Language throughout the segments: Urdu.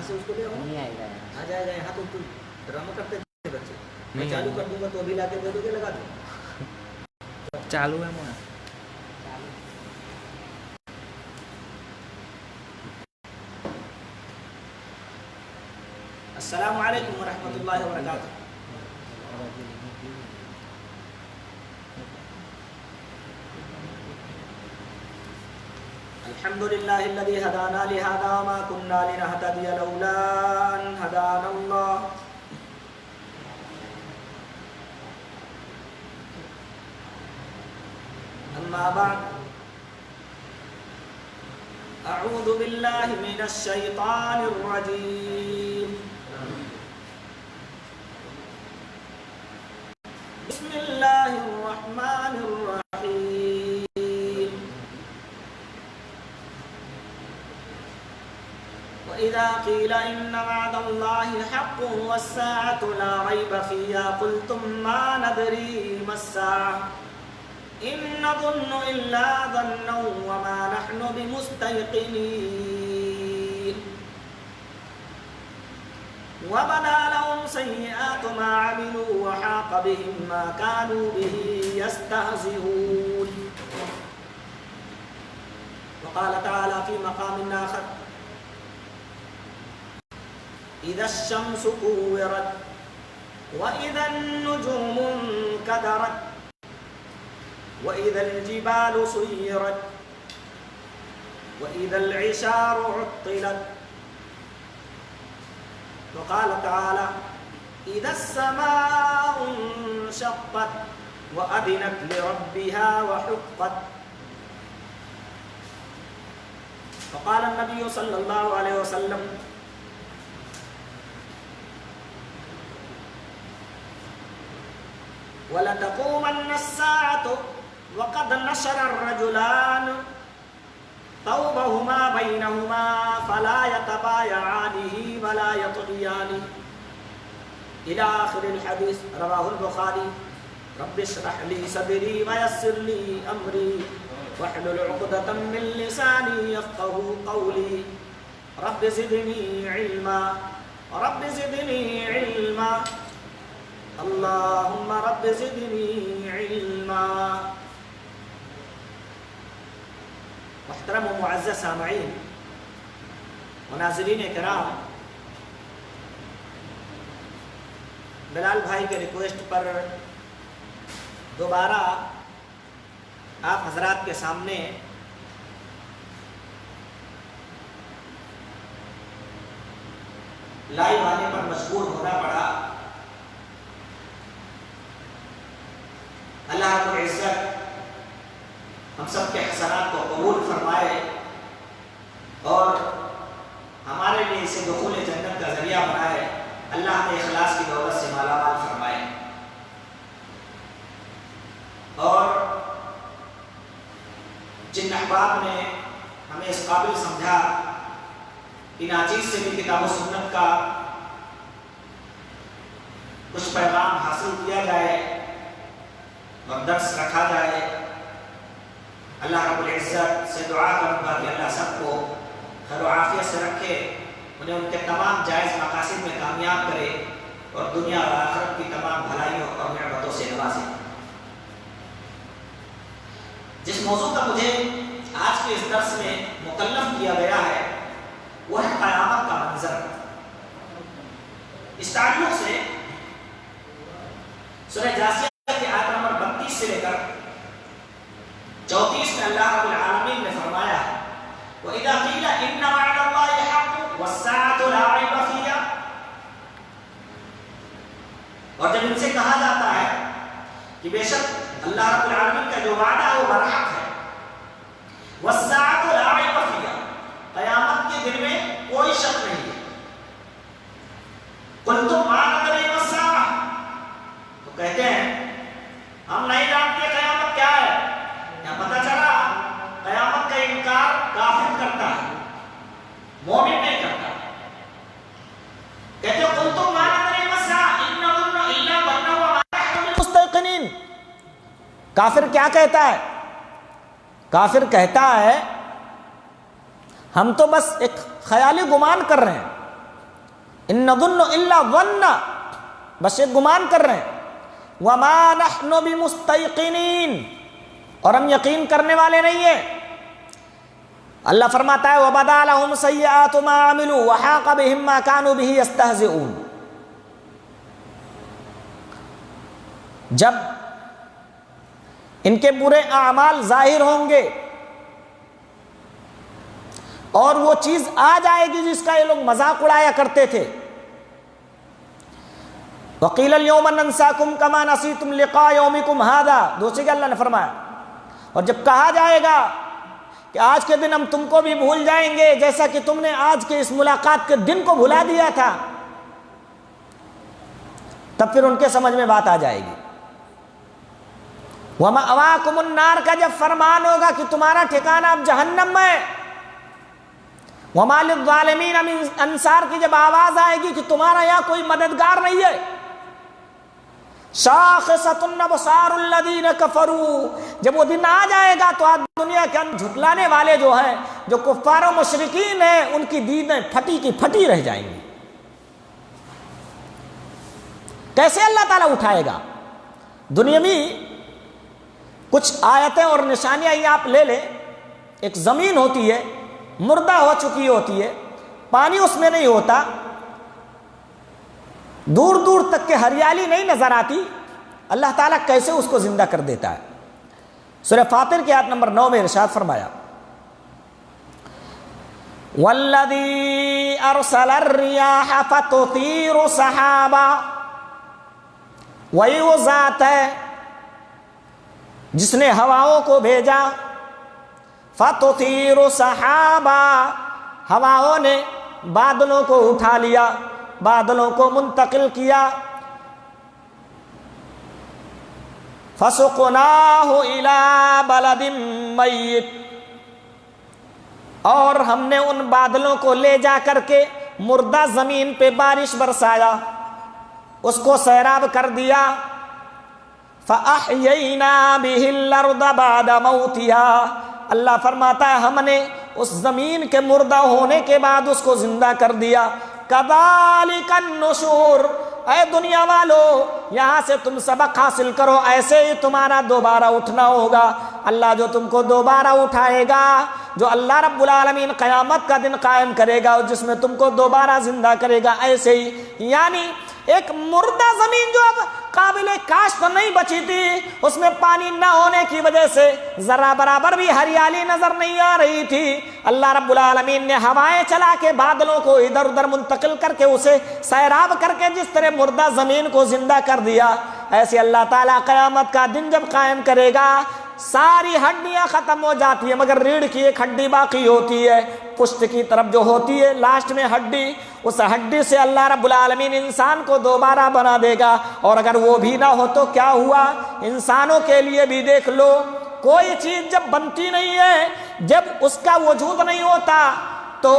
سے اس کو لے آؤ. نہیں آئے گا. آ جائے گا. یہاں تو ڈرامہ کرتے تھے بچے. میں چالو کر دوں گا تو ابھی لا کے دے دو گے, لگا دوں. چالو ہے مونا. السلام علیکم ورحمۃ اللہ وبرکاتہ. الحمد لله الذي هدانا لهذا وما كنا لنهتدي لولا أن هدانا الله. أما بعد أعوذ بالله من الشيطان الرجيم. بسم الله الرحمن الرحيم. وإذا قيل إن وعد الله حق والساعة لا ريب فيها قلتم ما ندري ما الساعة إن نظن إلا ظنا وما نحن بمستيقنين. وبدا لهم سيئات ما عملوا وحاق بهم ما كانوا به يستهزئون. وقال تعالى في مقام آخر إذا الشمس كورت وإذا النجوم انكدرت وإذا الجبال سيرت وإذا العشار عطلت. وقال تعالى إذا السماء انشقت وأذنت لربها وحقت. فقال النبي صلى الله عليه وسلم وَلَتَقُومَنَّ السَّاعَةُ وَقَدْ نَشَرَ الرَّجُلَانِ ثَوْبَهُمَا بَيْنَهُمَا فَلَا يَتَبَايَعَانِهِ وَلَا يَطْغِيَانِ إلى آخر الحديث. رواه البخاري. رب اشرح لي صدري ويسر لي أمري واحلل عقدة من لساني يفقهوا قولي. رب زدني علما رب زدني علما اللهم رب زدنی علما. محترم و معزز سامعین و ناظرین کرام، بلال بھائی کے ریکویسٹ پر دوبارہ آپ حضرات کے سامنے لائیو آنے پر مجبور ہونا پڑا. اللہ رب العزت ہم سب کے حسنات کو قبول فرمائے اور ہمارے لیے اسے دخول جنت کا ذریعہ بنائے. اللہ ہمیں اخلاص کی دولت سے مالا مال فرمائے. اور جن احباب نے ہمیں اس قابل سمجھا کہ ناچیز سے بھی کتاب و سنت کا کچھ پیغام حاصل کیا جائے اور درس رکھا جائے، اللہ رب العزت سے دعا کروں گا کہ اللہ سب کو خیر و عافیت سے رکھے، انہیں ان کے تمام جائز مقاصد میں کامیاب کرے اور دنیا اور آخرت کی تمام بھلائیوں اور نعمتوں سے نوازے. جس موضوع کا مجھے آج کے اس درس میں مکلف کیا گیا ہے وہ ہے قیامت کا منظر. اس تعلق سے سورہ جاثیہ سے لے کر 34 میں اللہ رب العالمین نے فرمایا وَإِذَا قِيلَ إِنَّ وَعْدَ اللَّهِ حَقٌّ وَالسَّاعَةُ لَا رَيْبَ فِيهَا. اور جب ان سے کہا جاتا ہے کہ بے شک اللہ رب العالمین کا جو وعدہ ہے وہ برحق ہے، وَالسَّاعَةُ لَا رَيْبَ فِيهَا، قیامت کے دن میں کوئی شک نہیں ہے. قُلْتُمْ مَا نَدْرِي مَا السَّاعَةُ، تو کہتے ہیں ہم نہیں جانتے قیامت کیا ہے. یہاں پتہ چلا قیامت کا انکار کافر کرتا ہے، مومن نہیں کرتا. کہتے قلتم ما ندری ما الساعة إن نظن إلا ظنا وما نحن بمستيقنين. کافر کیا کہتا ہے؟ کافر کہتا ہے ہم تو بس ایک خیالی گمان کر رہے ہیں، ان نظن الا ظن، بس ایک گمان کر رہے ہیں، وما نحن بمستيقنين، اور ہم یقین کرنے والے نہیں ہیں۔ اللہ فرماتا ہے وبدا لهم سيئات ما عملوا وحاق بهم ما كانوا به يستهزئون۔ جب ان کے برے اعمال ظاہر ہوں گے اور وہ چیز آ جائے گی جس کا یہ لوگ مذاق اڑایا کرتے تھے، وقیل اليوم ننساکم کما نسیتم لقاء یومکم ھذا، دوسری کہ اللہ نے فرمایا، اور جب کہا جائے گا کہ آج کے دن ہم تم کو بھی بھول جائیں گے جیسا کہ تم نے آج کے اس ملاقات کے دن کو بھلا دیا تھا، تب پھر ان کے سمجھ میں بات آ جائے گی۔ وَمَأْوَاكُمُ النَّارُ کا جب فرمان ہوگا کہ تمہارا ٹھکانہ اب جہنم میں، وَمَا لِلظَّالِمِينَ مِنْ انصار کی جب آواز آئے گی کہ تمہارا یہاں کوئی مددگار نہیں ہے، شَاخِصَةٌ أَبْصَارُ الَّذِينَ كَفَرُوا، جب وہ دن آ جائے گا تو آج دنیا کے اندر جھٹلانے والے جو ہیں، جو کفار و مشرکین ہیں، ان کی دیدیں پھٹی کی پھٹی رہ جائیں گی۔ کیسے اللہ تعالیٰ اٹھائے گا؟ دنیاوی کچھ آیتیں اور نشانیاں یہ آپ لے لیں، ایک زمین ہوتی ہے مردہ ہو چکی ہوتی ہے، پانی اس میں نہیں ہوتا، دور دور تک کے ہریالی نہیں نظر آتی، اللہ تعالیٰ کیسے اس کو زندہ کر دیتا ہے؟ سورہ فاطر کی آیت نمبر 9 میں ارشاد فرمایا وَالَّذِي أَرْسَلَ الرِّيَاحَ فَتُثِيرُ سَحَابًا، وہی وہ ذات ہے جس نے ہواؤں کو بھیجا، فَتُثِيرُ سَحَابًا، ہواؤں نے بادلوں کو اٹھا لیا، بادلوں کو منتقل کیا، فَسُقْنَاهُ إِلَى بَلَدٍ مَيِّتٍ، اور ہم نے ان بادلوں کو لے جا کر کے مردہ زمین پہ بارش برسایا، اس کو سیراب کر دیا، فَأَحْيَيْنَا بِهِ الْأَرْضَ بَعْدَ مَوْتِهَا، اللہ فرماتا ہے ہم نے اس زمین کے مردہ ہونے کے بعد اس کو زندہ کر دیا۔ کذالک النشور، اے دنیا والو یہاں سے تم سبق حاصل کرو، ایسے ہی تمہارا دوبارہ اٹھنا ہوگا۔ اللہ جو تم کو دوبارہ اٹھائے گا، جو اللہ رب العالمین قیامت کا دن قائم کرے گا اور جس میں تم کو دوبارہ زندہ کرے گا، ایسے ہی، یعنی ایک مردہ زمین جو اب قابل کاشت نہیں بچی تھی، اس میں پانی نہ ہونے کی وجہ سے ذرا برابر بھی ہریالی نظر نہیں آ رہی تھی، اللہ رب العالمین نے ہوائیں چلا کے بادلوں کو ادھر ادھر منتقل کر کے اسے سیراب کر کے جس طرح مردہ زمین کو زندہ کر دیا، ایسے اللہ تعالیٰ قیامت کا دن جب قائم کرے گا، ساری ہڈیاں ختم ہو جاتی ہیں مگر ریڑھ کی ایک ہڈی باقی ہوتی ہے، پشت کی طرف جو ہوتی ہے لاسٹ میں ہڈی، اس ہڈی سے اللہ رب العالمین انسان کو دوبارہ بنا دے گا۔ اور اگر وہ بھی نہ ہو تو کیا ہوا؟ انسانوں کے لیے بھی دیکھ لو، کوئی چیز جب بنتی نہیں ہے، جب اس کا وجود نہیں ہوتا تو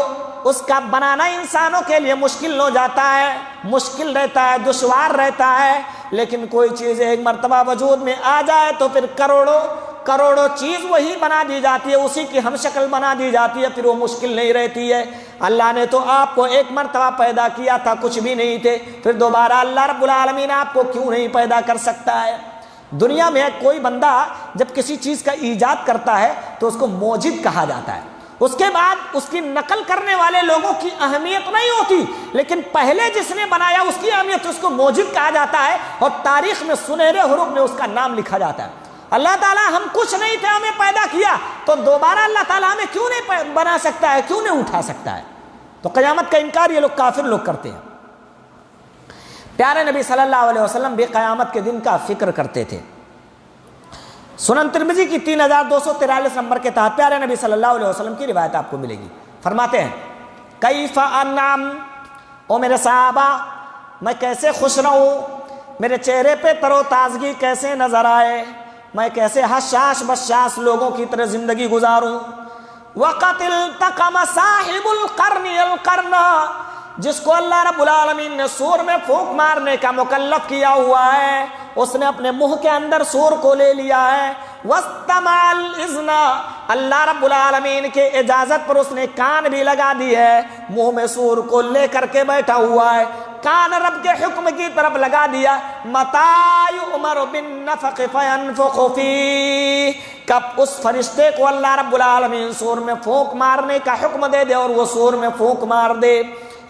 اس کا بنانا انسانوں کے لیے مشکل ہو جاتا ہے، مشکل رہتا ہے، دشوار رہتا ہے، لیکن کوئی چیز ایک مرتبہ وجود میں آ جائے تو پھر کروڑوں کروڑوں چیز وہی بنا دی جاتی ہے، اسی کی ہم شکل بنا دی جاتی ہے، پھر وہ مشکل نہیں رہتی ہے۔ اللہ نے تو آپ کو ایک مرتبہ پیدا کیا تھا، کچھ بھی نہیں تھے، پھر دوبارہ اللہ رب العالمین آپ کو کیوں نہیں پیدا کر سکتا ہے؟ دنیا میں کوئی بندہ جب کسی چیز کا ایجاد کرتا ہے تو اس کو موجد کہا جاتا ہے، اس کے بعد اس کی نقل کرنے والے لوگوں کی اہمیت نہیں ہوتی، لیکن پہلے جس نے بنایا اس کی اہمیت، اس کو موجد کہا جاتا ہے، اور تاریخ میں سنہرے حروف میں اس کا نام لکھا جاتا ہے۔ اللہ تعالیٰ ہم کچھ نہیں تھے، ہمیں پیدا کیا، تو دوبارہ اللہ تعالیٰ ہمیں کیوں نہیں بنا سکتا ہے، کیوں نہیں اٹھا سکتا ہے؟ تو قیامت کا انکار یہ لوگ کافر لوگ کرتے ہیں۔ پیارے نبی صلی اللہ علیہ وسلم بھی قیامت کے دن کا فکر کرتے تھے۔ سنن ترمذی کی 3243 نمبر کے تحت پیارے نبی صلی اللہ علیہ وسلم کی روایت آپ کو ملے گی، فرماتے ہیں کیف انعم، او میرے صحابہ میں کیسے خوش رہوں، میرے چہرے پہ تر و تازگی کیسے نظر آئے، میں کیسے حشاش بشاش لوگوں کی طرح زندگی گزاروں۔ وَقَدْ الْتَقَمَ صَاحِبُ الْقَرْنِ الْقَرْنَ، جس کو اللہ رب العالمین نے سور میں پھونک مارنے کا مکلف کیا ہوا ہے، اس نے اپنے منہ کے اندر سور کو لے لیا ہے۔ وَاسْتَمَعَ الْإِذْنَ، اللہ رب العالمین کے اجازت پر اس نے کان بھی لگا دی ہے، منہ میں سور کو لے کر کے بیٹھا ہوا ہے، کان رب کے حکم کی طرف لگا دیا۔ مَتَىٰ يُؤْمَرُ بِالنَّفْخِ فَيَنفُخُ فِيهِ، کب اس فرشتے کو اللہ رب العالمین سور میں پھونک مارنے کا حکم دے دے اور وہ سور میں پھونک مار دے،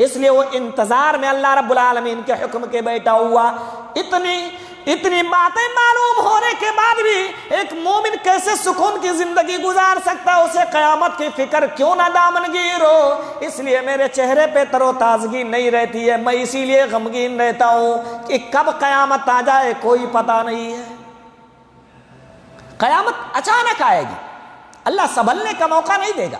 اس لیے وہ انتظار میں اللہ رب العالمین کے حکم کے بیٹھا ہوا۔ اتنی باتیں معلوم ہونے کے بعد بھی ایک مومن کیسے سکون کی زندگی گزار سکتا ہے؟ اسے قیامت کی فکر کیوں نہ دامنگیر ہو؟ اس لیے میرے چہرے پہ تر و تازگی نہیں رہتی ہے، میں اسی لیے غمگین رہتا ہوں کہ کب قیامت آ جائے کوئی پتہ نہیں ہے۔ قیامت اچانک آئے گی، اللہ سنبھلنے کا موقع نہیں دے گا۔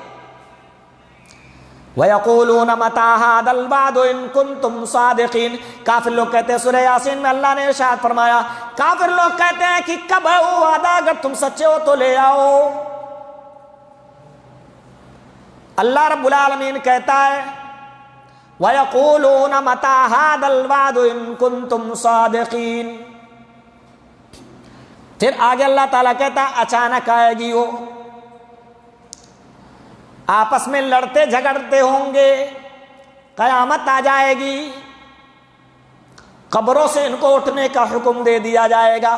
وَيَقُولُونَ مَتَىٰ هَٰذَا الْوَعْدُ إِن كُنتُمْ صَادِقِينَ، کافر لوگ کہتے ہیں، سورہ یاسین میں اللہ نے ارشاد فرمایا، کافر لوگ کہتے ہیں کہ کب ہے وہ وعدہ، اگر تم سچے ہو تو لے آؤ۔ اللہ رب العالمین کہتا ہے وَيَقُولُونَ مَتَىٰ هَٰذَا الْوَعْدُ إِن كُنتُمْ صَادِقِينَ، پھر آگے اللہ تعالیٰ کہتا ہے اچانک آئے گی وہ، آپس میں لڑتے جھگڑتے ہوں گے، قیامت آ جائے گی، قبروں سے ان کو اٹھنے کا حکم دے دیا جائے گا۔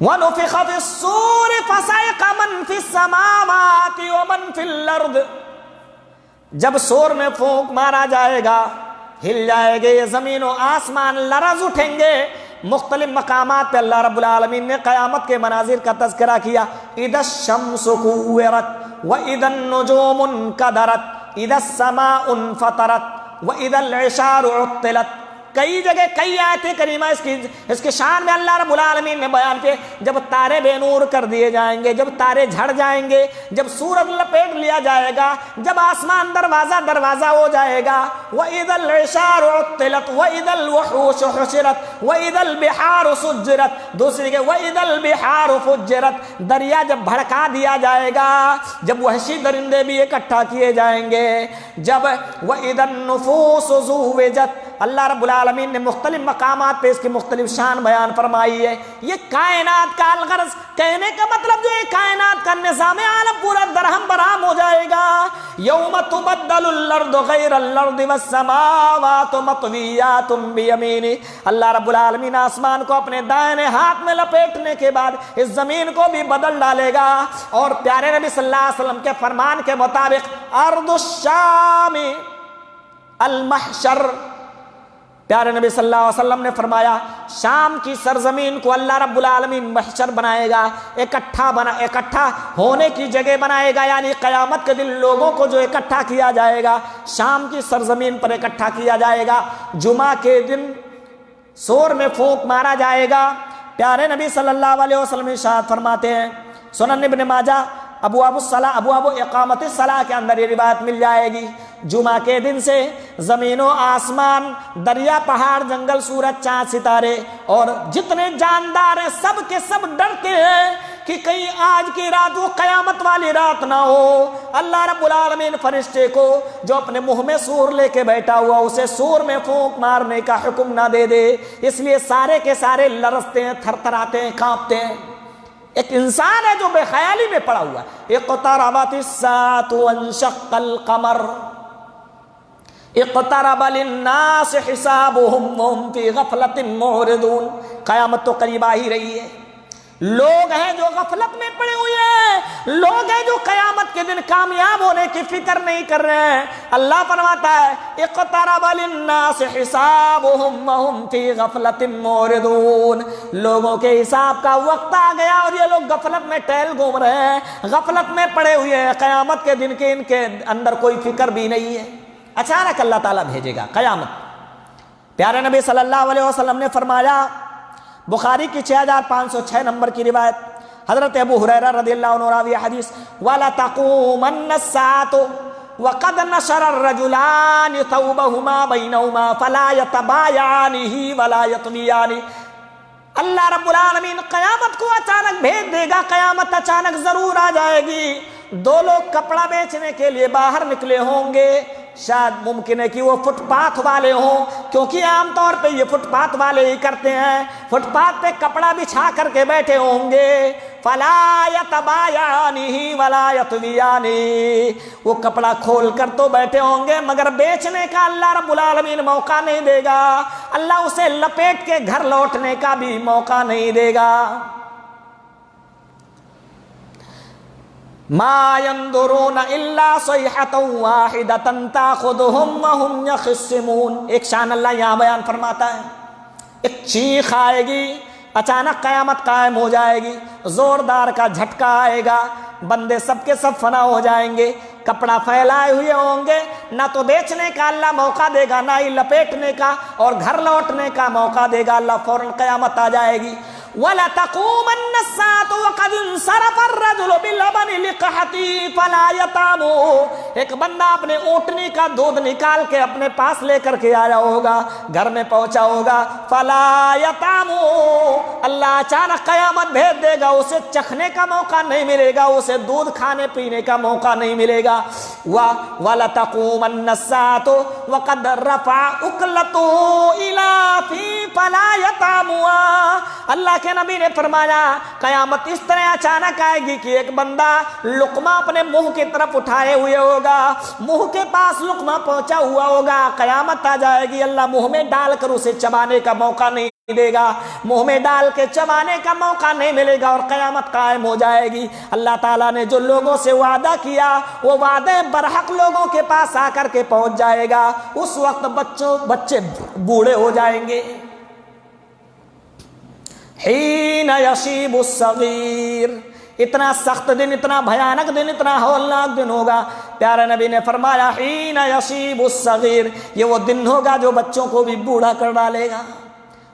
وَنُفِخَ فِي الصُّورِ فَصَعِقَ مَن فِي السَّمَاوَاتِ وَمَن فِي الْأَرْضِ، جب سور میں پھونک مارا جائے گا، ہل جائے گے یہ زمین و آسمان، لرز اٹھیں گے۔ مختلف مقامات پہ اللہ رب العالمین نے قیامت کے مناظر کا تذکرہ کیا، اِذَا الشَّمْسُ كُوِّرَتْ وَإِذَا النُّجُومُ انْكَدَرَتْ اِذَا السَّمَاءُ انْفَطَرَتْ وَإِذَا الْعِشَارُ عُطِّلَتْ، کئی جگہ کئی آیتیں کریمہ اس کے شان میں اللہ رب العالمین نے بیان کیے۔ جب تارے بے نور کر دیے جائیں گے، جب تارے جھڑ جائیں گے، جب سورج لپیٹ لیا جائے گا، جب آسمان دروازہ ہو جائے گا، وَإِذَا الْعِشَارُ عُطِّلَتْ وَإِذَا الْوُحُوشُ حُشِرَتْ وَإِذَا الْبِحَارُ سُجِّرَتْ، دوسری کہ وَإِذَا الْبِحَارُ فُجِّرَتْ، دریا جب بھڑکا دیا جائے گا، جب وحشی درندے بھی اکٹھا کیے جائیں گے، جب وَإِذَا النُّفُوسُ زُوِّجَتْ، اللہ رب العالمین نے مختلف مقامات پہ اس کی مختلف شان بیان فرمائی ہے۔ یہ کائنات کا الغرض، کہنے کا مطلب جو ہے کائنات کا نظام عالم پورا درہم برہم ہو جائے گا۔ یوم تبدل الارض غیر الارض والسماوات مطویات بیمینہ، اللہ رب العالمین آسمان کو اپنے دائیں ہاتھ میں لپیٹنے کے بعد اس زمین کو بھی بدل ڈالے گا، اور پیارے نبی صلی اللہ علیہ وسلم کے فرمان کے مطابق ارض الشام المحشر، پیارے نبی صلی اللہ علیہ وسلم نے فرمایا شام کی سرزمین کو اللہ رب العالمین محشر بنائے گا، اکٹھا ہونے کی جگہ بنائے گا، یعنی قیامت کے دن لوگوں کو جو اکٹھا کیا جائے گا شام کی سرزمین پر اکٹھا کیا جائے گا۔ جمعہ کے دن سور میں پھونک مارا جائے گا۔ پیارے نبی صلی اللہ علیہ وسلم ارشاد فرماتے ہیں، سنن ابن ماجہ ابواب اقامت الصلاۃ کے اندر یہ روایت مل جائے گی، جمعہ کے دن سے زمین و آسمان، دریا، پہاڑ، جنگل، سورج، چاند، ستارے اور جتنے جاندار ہیں سب کے سب ڈرتے ہیں کہ کہیں آج کی رات وہ قیامت والی رات نہ ہو۔ اللہ رب العالمین فرشتے کو جو اپنے منہ میں سور لے کے بیٹھا ہوا اسے سور میں پھونک مارنے کا حکم نہ دے دے، اس لیے سارے کے سارے لرزتے ہیں، تھر تھراتے ہیں، کانپتے ہیں۔ ایک انسان ہے جو بے خیالی میں پڑا ہوا ہے۔ اقتربت الساعة وانشق القمر اقترب للناس حسابهم وهم في غفلة معرضون، قیامت تو قریب آ ہی رہی ہے۔ لوگ ہیں جو غفلت میں پڑے ہوئے ہیں، لوگ ہیں جو قیامت کے دن کامیاب ہونے کی فکر نہیں کر رہے ہیں۔ اللہ فرماتا ہے اقترب للناس حسابهم وهم في غفلة معرضون، لوگوں کے حساب کا وقت آ گیا اور یہ لوگ غفلت میں ٹہل گھوم رہے ہیں، غفلت میں پڑے ہوئے ہیں، قیامت کے دن کے ان کے اندر کوئی فکر بھی نہیں ہے۔ اچانک اللہ تعالیٰ بھیجے گا قیامت۔ پیارے نبی صلی اللہ علیہ وسلم نے فرمایا، بخاری کی 6506 نمبر کی روایت، حضرت ابو ہریرہ رضی اللہ عنہ راوی حدیث، وَلَتَقُومَنَّ السَّاعَةُ وَقَدْ نَشَرَ الرَّجُلَانِ ثَوْبَهُمَا بَيْنَهُمَا فَلَا يَتَبَايَعَانِهِ وَلَا يَطْوِيَانِ، اللہ رب العالمین قیامت کو اچانک بھیج دے گا، قیامت اچانک ضرور آ جائے گی۔ دو لوگ کپڑا بیچنے کے لیے باہر نکلے ہوں گے، شاید ممکن ہے کہ وہ فٹ پاتھ والے ہوں، کیونکہ عام طور پہ یہ فٹ پاتھ والے ہی کرتے ہیں، فٹ پاتھ پہ کپڑا بچھا کر کے بیٹھے ہوں گے۔ فلا یتبایعنہ ولا یطویان، وہ کپڑا کھول کر تو بیٹھے ہوں گے مگر بیچنے کا اللہ رب العالمین موقع نہیں دے گا، اللہ اسے لپیٹ کے گھر لوٹنے کا بھی موقع نہیں دے گا۔ ما ينظرون الا صيحة واحدة تاخذهم وهم يخصمون۔ ایک شان اللہ یہاں بیان فرماتا ہے، ایک چیخ آئے گی، اچانک قیامت قائم ہو جائے گی، زوردار کا جھٹکا آئے گا، بندے سب کے سب فنا ہو جائیں گے، کپڑا پھیلائے ہوئے ہوں گے، نہ تو بیچنے کا اللہ موقع دے گا، نہ ہی لپیٹنے کا اور گھر لوٹنے کا موقع دے گا، اللہ فوراً قیامت آ جائے گی۔ وَلَتَقُومَنَّ السَّاعَةُ وَقَدْ انصَرَفَ الرَّجُلُ بِاللَّبَنِ لِقَحَطِهِ فَلَا يَطْعَمُهُ، ایک بندہ اپنے اونٹنی کا دودھ نکال کے اپنے پاس لے کر کے آیا ہوگا، گھر میں پہنچا ہوگا، فَلَا يَطْعَمُهُ، اللہ اچانک قیامت بھیج دے گا، اسے چکھنے کا موقع نہیں ملے گا، اسے دودھ کھانے پینے کا موقع نہیں ملے گا۔ وَلَتَقُومَنَّ السَّاعَةُ وَقَدْ رَفَعَ أُكْلَتُهُ إِلَى فِي فَلَا يَطْعَمُهَا، اللہ کے نبی نے فرمایا قیامت اس طرح اچانک آئے گی کہ ایک بندہ لقمہ اپنے منہ کی طرف اٹھائے ہوئے ہوگا، منہ کے پاس لقمہ پہنچا ہوا ہوگا، قیامت آ جائے گی، اللہ منہ میں ڈال کر اسے چبانے کا موقع نہیں دے گا، منہ میں ڈال کے چبانے کا موقع نہیں ملے گا اور قیامت قائم ہو جائے گی۔ اللہ تعالیٰ نے جو لوگوں سے وعدہ کیا وہ وعدے برحق لوگوں کے پاس آ کر کے پہنچ جائے گا، اس وقت بچے بوڑھے ہو جائیں گے۔ حین یشیب الصغیر، اتنا سخت دن، اتنا بھیانک دن، اتنا ہولناک دن ہوگا، پیارے نبی نے فرمایا حین یشیب الصغیر، یہ وہ دن ہوگا جو بچوں کو بھی بوڑھا کر ڈالے گا،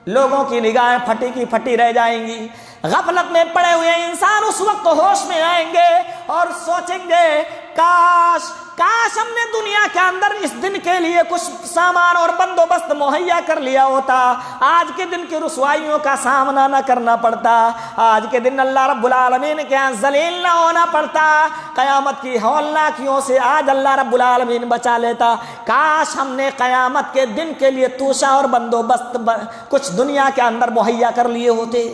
لوگوں کی نگاہیں پھٹی کی پھٹی رہ جائیں گی، غفلت میں پڑے ہوئے انسان اس وقت ہوش میں آئیں گے اور سوچیں گے کاش ہم نے دنیا کے اندر اس دن کے لیے کچھ سامان اور بندوبست مہیا کر لیا ہوتا، آج کے دن کی رسوائیوں کا سامنا نہ کرنا پڑتا، آج کے دن اللہ رب العالمین کے ہاں ذلیل نہ ہونا پڑتا، قیامت کی ہولناکیوں سے آج اللہ رب العالمین بچا لیتا، کاش ہم نے قیامت کے دن کے لیے توشہ اور بندوبست کچھ دنیا کے اندر مہیا کر لیے ہوتے۔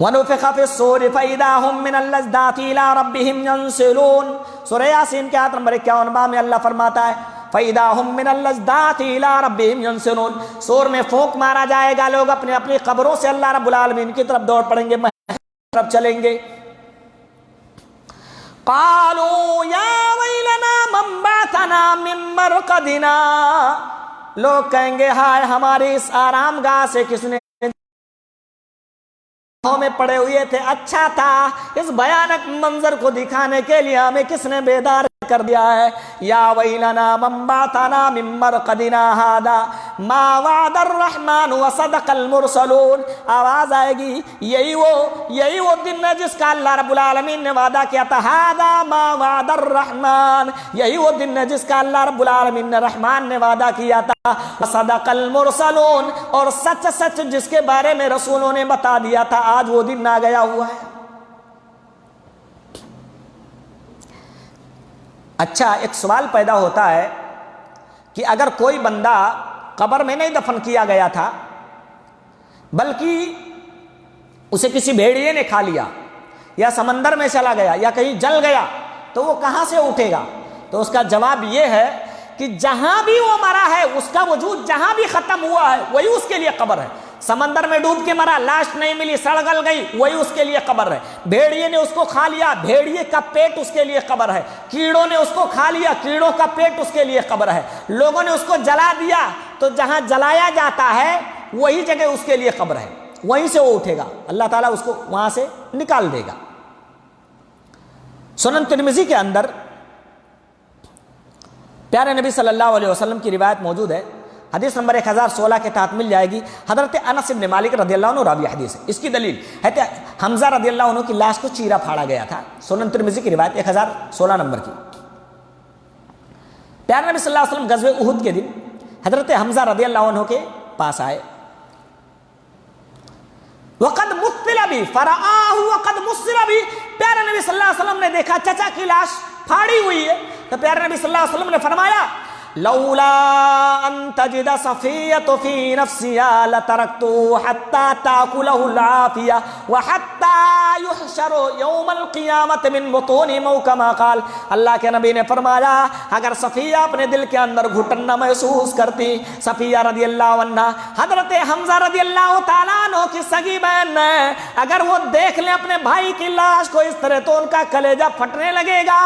وَنُفِخَ فِي الصُّورِ فَإِذَا هُم مِّنَ الْأَجْدَاثِ إِلَىٰ رَبِّهِمْ يَنْسِلُونَ، سورہ یاسین کے آیت نمبر 51 میں اللہ فرماتا ہے فَإِذَا هُم مِّنَ الْأَجْدَاثِ إِلَىٰ رَبِّهِمْ يَنْسِلُونَ، سور میں پھونک مارا جائے گا، لوگ اپنی اپنی قبروں سے اللہ رب العالمین کی طرف دوڑ پڑیں گے، طرف چلیں گے۔ قَالُوا يَا وَيْلَنَا مَن بَعَثَنَا مِن مَّرْقَدِنَا، لوگ کہیں گے ہائے ہماری اس آرام گاہ سے کس نے میں پڑے ہوئے تھے، اچھا تھا، اس بھیانک منظر کو دکھانے کے لیے ہمیں کس نے بیدار کر دیا ہے۔ یا ویلنا من بعثنا من مرقدنا هذا ما وعد الرحمن وصدق المرسلون، آواز آئے گی یہی وہ دن ہے جس کا اللہ رب العالمین نے وعدہ کیا تھا، هذا ما وعد الرحمن، یہی وہ دن ہے جس کا اللہ رب العالمین نے رحمان نے وعدہ کیا تھا، وصدق المرسلون، اور سچ سچ جس کے بارے میں رسولوں نے بتا دیا تھا، آج وہ دن آ گیا ہوا ہے۔ اچھا، ایک سوال پیدا ہوتا ہے کہ اگر کوئی بندہ قبر میں نہیں دفن کیا گیا تھا بلکہ اسے کسی بھیڑیے نے کھا لیا یا سمندر میں چلا گیا یا کہیں جل گیا تو وہ کہاں سے اٹھے گا؟ تو اس کا جواب یہ ہے کہ جہاں بھی وہ مرا ہے اس کا وجود جہاں بھی ختم ہوا ہے وہی اس کے لیے قبر ہے۔ سمندر میں ڈوب کے مرا، لاش نہیں ملی، سڑ گل گئی، وہی اس کے لیے قبر ہے۔ بھیڑیے نے اس کو کھا لیا، بھیڑیے کا پیٹ اس کے لیے قبر ہے۔ کیڑوں نے اس کو کھا لیا، کیڑوں کا پیٹ اس کے لیے قبر ہے۔ لوگوں نے اس کو جلا دیا تو جہاں جلایا جاتا ہے وہی جگہ اس کے لیے قبر ہے، وہیں سے وہ اٹھے گا، اللہ تعالیٰ اس کو وہاں سے نکال دے گا۔ سنن ترمذی کے اندر پیارے نبی صلی اللہ علیہ وسلم کی روایت موجود ہے، حدیث نمبر 1016 کے تحت مل جائے گی۔ حضرت انس بن مالک رضی اللہ عنہ راوی حدیث ہے، اس کی دلیل ہے کہ حمزہ رضی اللہ عنہ کی لاش کو چیرا پھاڑا گیا تھا، سنن ترمذی کی روایت 1016 نمبر کی۔ پیارے نبی صلی اللہ علیہ وسلم غزوہ احد کے دن حضرت حمزہ رضی اللہ عنہ کے پاس آئے، وقد مثل بھی فرآہ وقد مثل بھی، پیارے نبی صلی اللہ علیہ وسلم نے دیکھا چچا کی لاش پھاڑی ہوئی ہے. تو پیارے نبی صلی اللہ علیہ وسلم نے فرمایا لولا ان تجد صفیۃ فی نفسها لترکته حتی تاکلہ العافیہ وحتی یحشر یوم القیامت من بطونہم او کما قال. اللہ کے نبی نے فرمایا اگر صفیہ اپنے دل کے اندر گھٹن نہ محسوس کرتی، صفیہ رضی اللہ عنہ حضرت حمزہ رضی اللہ تعالیٰ عنہ کی سگی بہن ہے، اگر وہ دیکھ لیں اپنے بھائی کی لاش کو اس طرح تو ان کا کلیجہ پھٹنے لگے گا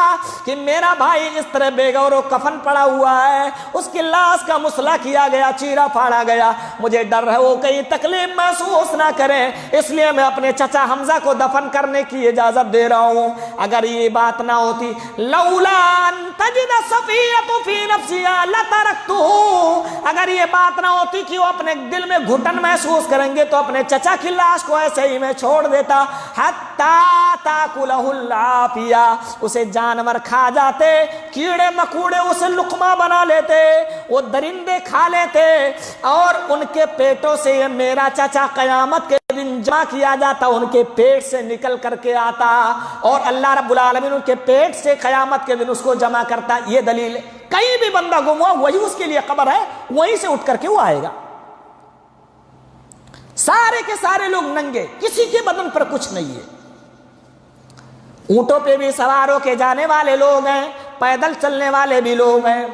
کہ میرا بھائی اس طرح بے گور و کفن پڑا ہوا ہے، اس کی لاش کا مسئلہ کیا گیا، چیرا پھاڑا گیا، مجھے ڈر ہے وہ کہیں تکلیف محسوس نہ کریں، اس لیے میں اپنے چچا حمزہ کو دفن کرنے کی اجازت دے رہا ہوں. اگر یہ بات نہ ہوتی لولا ان تجد صفیۃ فی نفسها لترکتہ، اگر یہ بات نہ ہوتی کہ وہ اپنے دل میں گھٹن محسوس کریں گے تو اپنے چچا کی لاش کو ایسے ہی میں چھوڑ دیتا. حتی تاکلہ العافیہ، اسے جانور کھا جاتے، کیڑے مکوڑے اسے لقمہ بنا لیتے، وہ درندے کھا لیتے، اور ان کے پیٹوں سے یہ میرا چچا قیامت کے دن جمع کیا جاتا، ان کے پیٹ سے نکل کر کے آتا، اور اللہ رب العالمین ان کے پیٹ سے قیامت کے دن اس کو جمع کرتا. یہ دلیل ہے کہیں بھی بندہ گم ہوا وہی اس کے لیے قبر ہے، وہیں سے اٹھ کر کے وہ آئے گا. سارے کے سارے لوگ ننگے، کسی کے بدن پر کچھ نہیں ہے. اونٹوں پہ بھی سوار ہو کے جانے والے لوگ ہیں، پیدل چلنے والے بھی لوگ ہیں،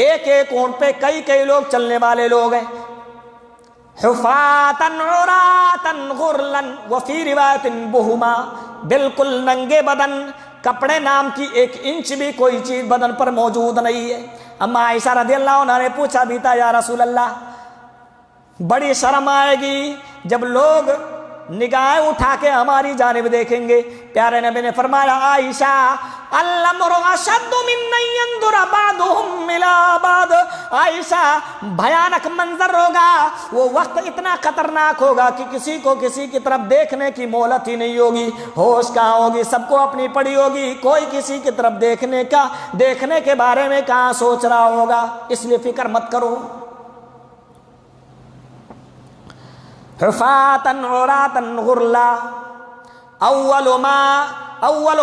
ایک ایک اونٹ پہ کئی کئی لوگ چلنے والے لوگ ہیں. حفاتن عراتن غرلن وفی روایت بہما، بالکل ننگے بدن، کپڑے نام کی 1 انچ بھی کوئی چیز بدن پر موجود نہیں ہے. اما عائشہ رضی اللہ عنہ نے پوچھا بھی تھا یا رسول اللہ بڑی شرم آئے گی جب لوگ نگاہیں اٹھا کے ہماری جانب دیکھیں گے. پیارے نبی نے فرمایا عائشہ الامر اشد من ان ينظر بعضهم الى بعض، عائشہ بھیانک منظر ہوگا، وہ وقت اتنا خطرناک ہوگا کہ کسی کو کسی کی طرف دیکھنے کی مہلت ہی نہیں ہوگی، ہوش کہاں ہوگی، سب کو اپنی پڑی ہوگی، کوئی کسی کی طرف دیکھنے کے بارے میں کہاں سوچ رہا ہوگا. اس لیے فکر مت کرو. حفاتن عراتن غرلا اول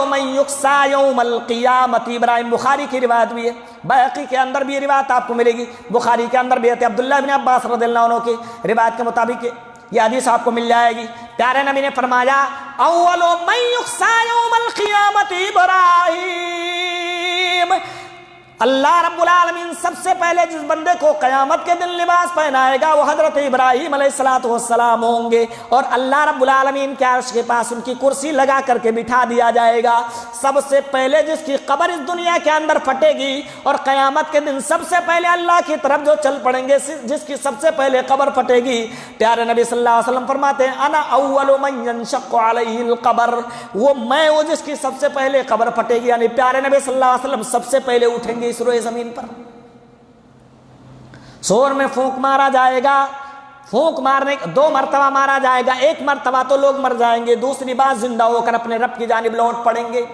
من یقصا یوم القیامت. ابراہیم بخاری کی روایت بھی ہے، بیہقی کے اندر بھی روایت آپ کو ملے گی، بخاری کے اندر بھی ہے. عبداللہ بن عباس رضی اللہ عنہ کی روایت کے مطابق یہ حدیث آپ کو مل جائے گی. پیارے نبی نے فرمایا اول من یقصا یوم القیامت ابراہیم، اللہ رب العالمین سب سے پہلے جس بندے کو قیامت کے دن لباس پہنائے گا وہ حضرت ابراہیم علیہ السلام ہوں گے، اور اللہ رب العالمین کے عرش کے پاس ان کی کرسی لگا کر کے بٹھا دیا جائے گا. سب سے پہلے جس کی قبر اس دنیا کے اندر پھٹے گی اور قیامت کے دن سب سے پہلے اللہ کی طرف جو چل پڑیں گے، جس کی سب سے پہلے قبر پھٹے گی، پیارے نبی صلی اللہ علیہ وسلم فرماتے ہیں انا اول من ينشق علیہ القبر، وہ میں وہ جس کی سب سے پہلے قبر پھٹے گی. یعنی پیارے نبی صلی اللہ علیہ وسلم سب سے پہلے اٹھیں گے اس روئے زمین پر. سور میں پھونک مارا جائے گا، پھونک مارنے 2 مرتبہ مارا جائے گا، 1 مرتبہ تو لوگ مر جائیں گے، دوسری بار زندہ ہو کر اپنے رب کی جانب لوٹ پڑیں گے.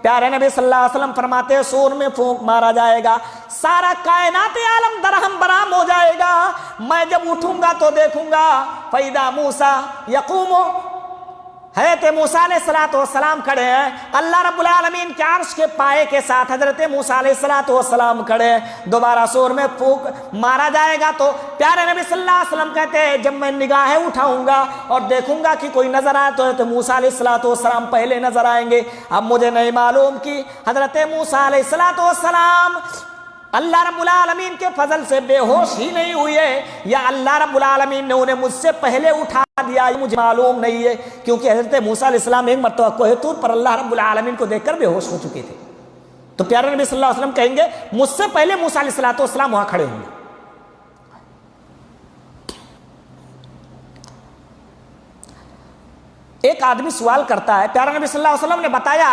پیارے نبی صلی اللہ علیہ وسلم فرماتے ہیں سور میں پھونک مارا جائے گا، سارا کائنات عالم درہم برہم ہو جائے گا. میں جب اٹھوں گا تو دیکھوں گا فَإِذَا مُوسَى يَقُومُ، حضرت موسیٰ علیہ السلام کھڑے ہیں، اللہ رب العالمین کے عرش کے پائے کے ساتھ حضرت موسیٰ علیہ السلام کھڑے ہیں. دوبارہ سور میں پھونک مارا جائے گا تو پیارے نبی صلی اللہ علیہ وسلم کہتے ہیں جب میں نگاہیں اٹھاؤں گا اور دیکھوں گا کہ کوئی نظر آئے تو حضرت موسیٰ علیہ السلام پہلے نظر آئیں گے. اب مجھے نہیں معلوم کہ حضرت موسیٰ علیہ السلام اللہ رب العالمین کے فضل سے بے ہوش ہی نہیں ہوئے یا اللہ رب العالمین نے انہیں مجھ سے پہلے اٹھا دیا، یہ مجھے معلوم نہیں ہے، کیونکہ حضرت موسیٰ علیہ السلام ایک مرتبہ کوہ طور پر اللہ رب العالمین کو دیکھ کر بے ہوش ہو چکے تھے. تو پیارے نبی صلی اللہ علیہ وسلم کہیں گے مجھ سے پہلے موسیٰ علیہ السلام وہاں کھڑے ہوں گے. ایک آدمی سوال کرتا ہے، پیارے نبی صلی اللہ علیہ وسلم نے بتایا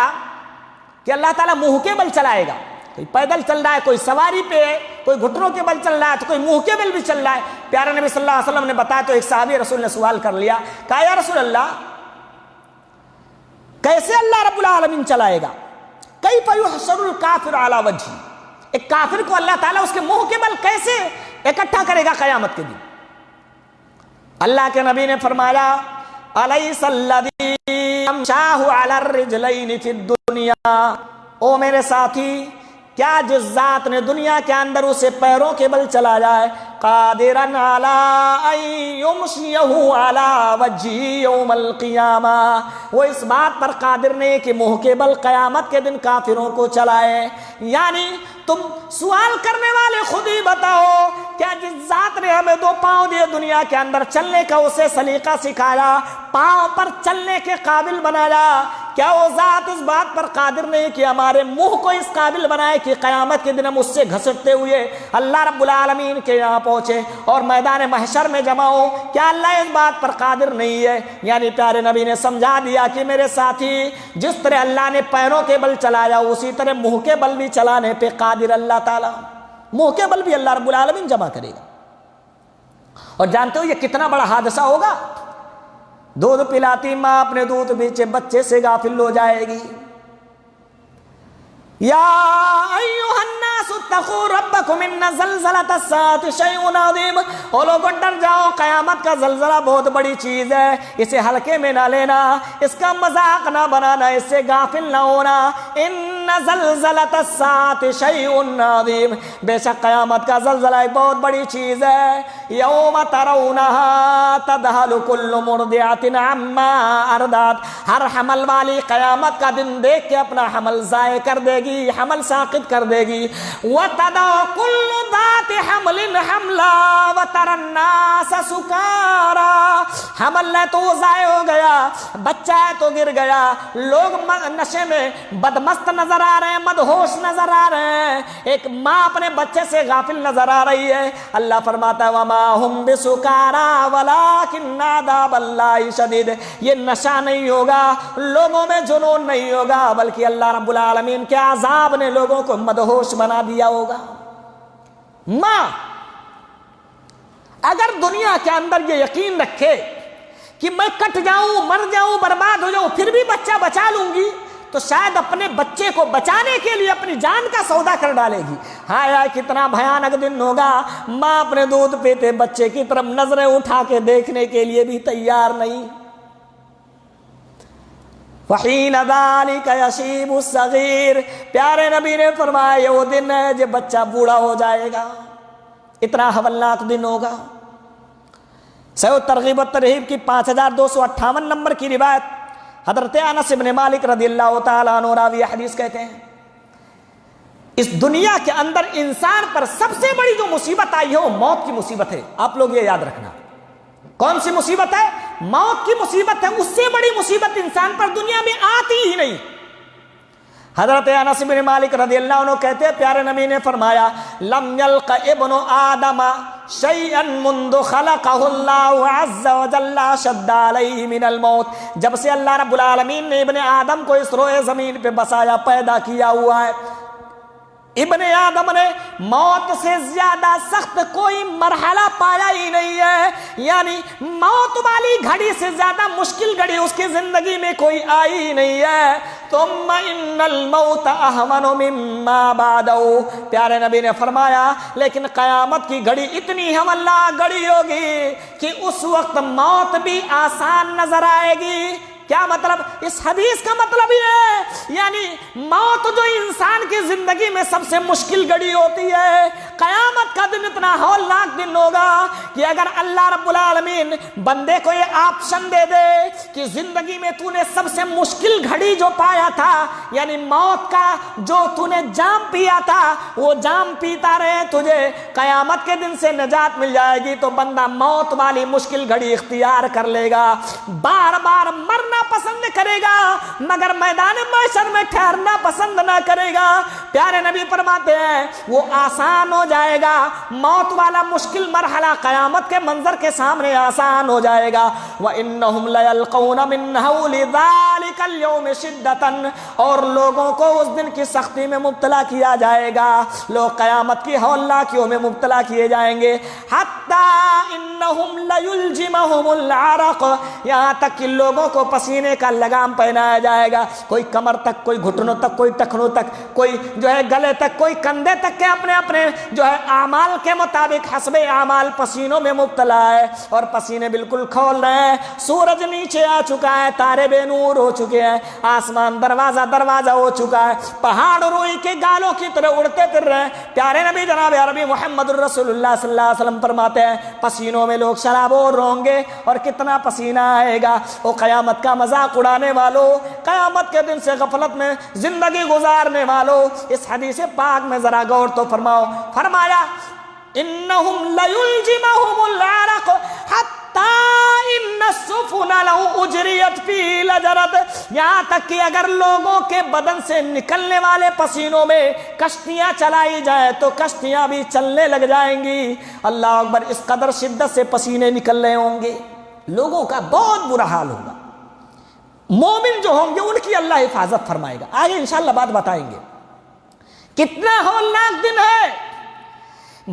کہ اللہ تعالیٰ منہ کے بل چلائے گا، کوئی پیدل چل رہا ہے، کوئی سواری پہ ہے، کوئی گھٹنوں کے بل چل رہا ہے، تو کوئی منہ کے بل بھی چل رہا ہے. پیارے نبی صلی اللہ علیہ وسلم نے بتایا تو ایک صحابی رسول نے سوال کر لیا، کہا یا رسول اللہ کیسے اللہ رب العالمین چلائے گا؟ کیف یحشر الکافر علی وجہہ، ایک کافر کو اللہ تعالیٰ اس کے منہ کے بل کیسے اکٹھا کرے گا قیامت کے دن؟ اللہ کے نبی نے فرمایا الیس الذی امشاہ علی الرجلین فی الدنیا، او میرے ساتھی، کیا جس ذات نے دنیا کے اندر اسے پیروں کے بل چلا جائے، قادرن علی ان یمشیہ علی وجہہ یوم القیامہ، وہ اس بات پر قادر نہیں کہ منہ کے بل قیامت کے دن کافروں کو چلائے؟ یعنی تم سوال کرنے والے خود ہی بتاؤ، کیا جس ذات نے ہمیں 2 پاؤں دیے دنیا کے اندر چلنے کا اسے سلیقہ سکھایا، پاؤں پر چلنے کے قابل بنایا، کیا وہ ذات اس بات پر قادر نہیں کہ ہمارے منہ کو اس قابل بنائے کہ قیامت کے دن ہم اس سے گھسٹتے ہوئے اللہ رب العالمین کے یہاں پہنچے اور میدان محشر میں جمع ہو؟ کیا اللہ اس بات پر قادر نہیں ہے؟ یعنی پیارے نبی نے سمجھا دیا کہ میرے ساتھی، جس طرح اللہ نے پیروں کے بل چلایا اسی طرح منہ کے بل بھی چلانے پہ قادر اللہ تعالیٰ، منہ کے بل بھی اللہ رب العالمین جمع کرے گا۔ اور جانتے ہو یہ کتنا بڑا حادثہ ہوگا؟ دودھ پلاتی ماں اپنے دودھ پیچھے بچے سے غافل ہو جائے گی۔ یا ایھا الناس اتقوا ربکم ان زلزلۃ الساعۃ شیء عظیم، او لوگو ڈر جاؤ، قیامت کا زلزلہ بہت بڑی چیز ہے، اسے ہلکے میں نہ لینا، اس کا مذاق نہ بنانا، اس سے غافل نہ ہونا۔ ان زلزلۃ الساعۃ شیء عظیم، بے شک قیامت کا زلزلہ ایک بہت بڑی چیز ہے۔ یوم ترونها تذہل کل مرضعۃ عما ارضعت، ہر حمل والی قیامت کا دن دیکھ کے اپنا حمل ضائع کر دے گی، حمل ساقط کر دے گی۔ وَتَدَعُ كُلُّ ذَاتِ حَمْلٍ حَمْلًا وَتَرَى النَّاسَ سُكَارَىٰ، حمل ہے تو وہ ضائع ہو گیا، بچہ ہے تو گر گیا، لوگ نشے میں بدمست نظر آ رہے ہیں، مدہوش نظر آ رہے ہیں، ایک ماں اپنے بچے سے غافل نظر آ رہی ہے۔ اللہ فرماتا ہے وَمَا هُمْ بِسُكَارَىٰ وَلَٰكِنَّ عَذَابَ اللَّهِ شَدِيدٌ، یہ نشہ نہیں ہوگا، لوگوں میں جنون نہیں ہوگا، بلکہ اللہ رب العالمین کے عذاب نے لوگوں کو مدہوش بنا دیا ہوگا۔ ماں اگر دنیا کے اندر یہ یقین رکھے کہ میں کٹ جاؤں، مر جاؤں، برباد ہو جاؤں، پھر بھی بچہ بچا لوں گی، تو شاید اپنے بچے کو بچانے کے لیے اپنی جان کا سودا کر ڈالے گی۔ ہائے ہائے کتنا بھیانک دن ہوگا، ماں اپنے دودھ پیتے بچے کی طرف نظریں اٹھا کے دیکھنے کے لیے بھی تیار نہیں۔ وحین ذالک یشیب الصغیر، پیارے نبی نے فرمایا یہ وہ دن ہے جب بچہ بوڑھا ہو جائے گا، اتنا ہولناک دن ہوگا۔ صحیح ترغیب و ترہیب کی 5258 نمبر کی روایت، حضرت انس بن مالک رضی اللہ تعالیٰ عنہ راوی حدیث کہتے ہیں، اس دنیا کے اندر انسان پر سب سے بڑی جو مصیبت آئی ہے وہ موت کی مصیبت ہے۔ آپ لوگ یہ یاد رکھنا، کون سی مصیبت ہے؟ موت کی مصیبت ہے، اس سے بڑی مصیبت انسان پر دنیا میں آتی ہی نہیں۔ حضرت انس بن مالک رضی اللہ عنہ کہتے ہیں پیارے نبی نے فرمایا لم یلق ابن آدم شیئا منذ خلقہ اللہ عز وجل شد علیہ من الموت، جب سے اللہ رب العالمین نے ابن آدم کو اس روئے زمین پہ بسایا، پیدا کیا ہوا ہے، ابن آدم نے موت سے زیادہ سخت کوئی مرحلہ پایا ہی نہیں ہے، یعنی موت والی گھڑی سے زیادہ مشکل گھڑی اس کی زندگی میں کوئی آئی ہی نہیں ہے۔ ثم ان الموت اہون مما بعدہ، پیارے نبی نے فرمایا لیکن قیامت کی گھڑی اتنی ہولناک گھڑی ہوگی کہ اس وقت موت بھی آسان نظر آئے گی۔ کیا مطلب؟ اس حدیث کا مطلب یہ ہے یعنی موت جو انسان کی زندگی میں سب سے مشکل گھڑی ہوتی ہے، قیامت کا دن اتنا ہولناک دن ہوگا کہ اگر اللہ رب العالمین بندے کو یہ آپشن دے دے کہ زندگی میں تو نے سب سے مشکل گھڑی جو پایا تھا، یعنی موت کا جو تو نے جام پیا تھا، وہ جام پیتا رہے تجھے قیامت کے دن سے نجات مل جائے گی، تو بندہ موت والی مشکل گھڑی اختیار کر لے گا، بار بار مرنا پسند کرے گا مگر میدان محشر میں ٹھہرنا پسند نہ کرے گا۔ پیارے نبی فرماتے ہیں وہ آسان ہو جائے گا، موت والا مشکل مرحلہ قیامت کے منظر کے سامنے آسان ہو جائے گا۔ وَإِنَّهُمْ لَيَلْقَوْنَ مِنْ هَوْلِ ذَلِكَ الْيَوْمِ شِدَّةً، اور لوگوں کو اس دن کی سختی میں مبتلا کیا جائے گا، لوگ قیامت کی ہولناکیوں میں مبتلا کیے جائیں گے۔ حَتَّى إِنَّ وَإِنَّهُمْ لَيُلْجِمَهُمُ الْعَرَقُ، یہاں تک کہ لوگوں کو پسینے کا لگام پہنایا جائے گا، کوئی کمر تک، کوئی گھٹنوں تک، کوئی ٹخنوں تک، کوئی جو ہے گلے تک، کوئی کندھے تک کے اپنے اپنے جو ہے اعمال کے مطابق حسب اعمال پسینوں میں مبتلا ہے، اور پسینے بالکل کھول رہے ہیں، سورج نیچے آ چکا ہے، تارے بے نور ہو چکے ہیں، آسمان دروازہ ہو چکا ہے، پہاڑ روئی کے گالوں کی طرح اڑتے پھر رہے ہیں۔ پیارے نبی جناب عربی محمد الرسول اللہ صلی اللہ علیہ وسلم فرماتے ہیں پسینوں میں لوگ شرابور ہوں گے، اور کتنا پسینہ آئے گا۔ وہ قیامت کا مذاق اڑانے والوں، قیامت کے دن سے غفلت میں زندگی گزارنے والوں، اس حدیث پاک میں ذرا غور تو فرماؤ۔ فرمایا انہم لیلجمہم العرق حتی ان السفن لو اجریت فی لجرت، یہاں تک کہ اگر لوگوں کے بدن سے نکلنے والے پسینوں میں کشتیاں چلائی جائیں تو کشتیاں بھی چلنے لگ جائیں گی۔ اللہ اکبر، اس قدر شدت سے پسینے نکل رہے ہوں گے، لوگوں کا بہت برا حال ہوگا۔ مومن جو ہوں گے ان کی اللہ حفاظت فرمائے گا، آگے انشاءاللہ بات بتائیں گے۔ کتنا ہولناک دن ہے،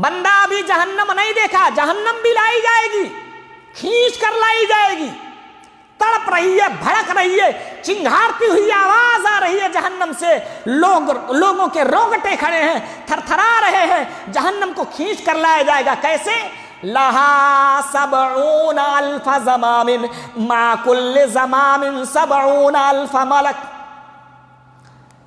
بندہ ابھی جہنم نہیں دیکھا، جہنم بھی لائی جائے گی، کھینچ کر لائی جائے گی، تڑپ رہی ہے، بھڑک رہی ہے، چنگھاڑتی ہوئی آواز آ رہی ہے جہنم سے، لوگوں کے رونگٹے کھڑے ہیں، تھر تھرا رہے ہیں، جہنم کو کھینچ کر لایا جائے گا۔ کیسے؟ لہا 70,000 زمام مع کل زمام 70,000 ملک۔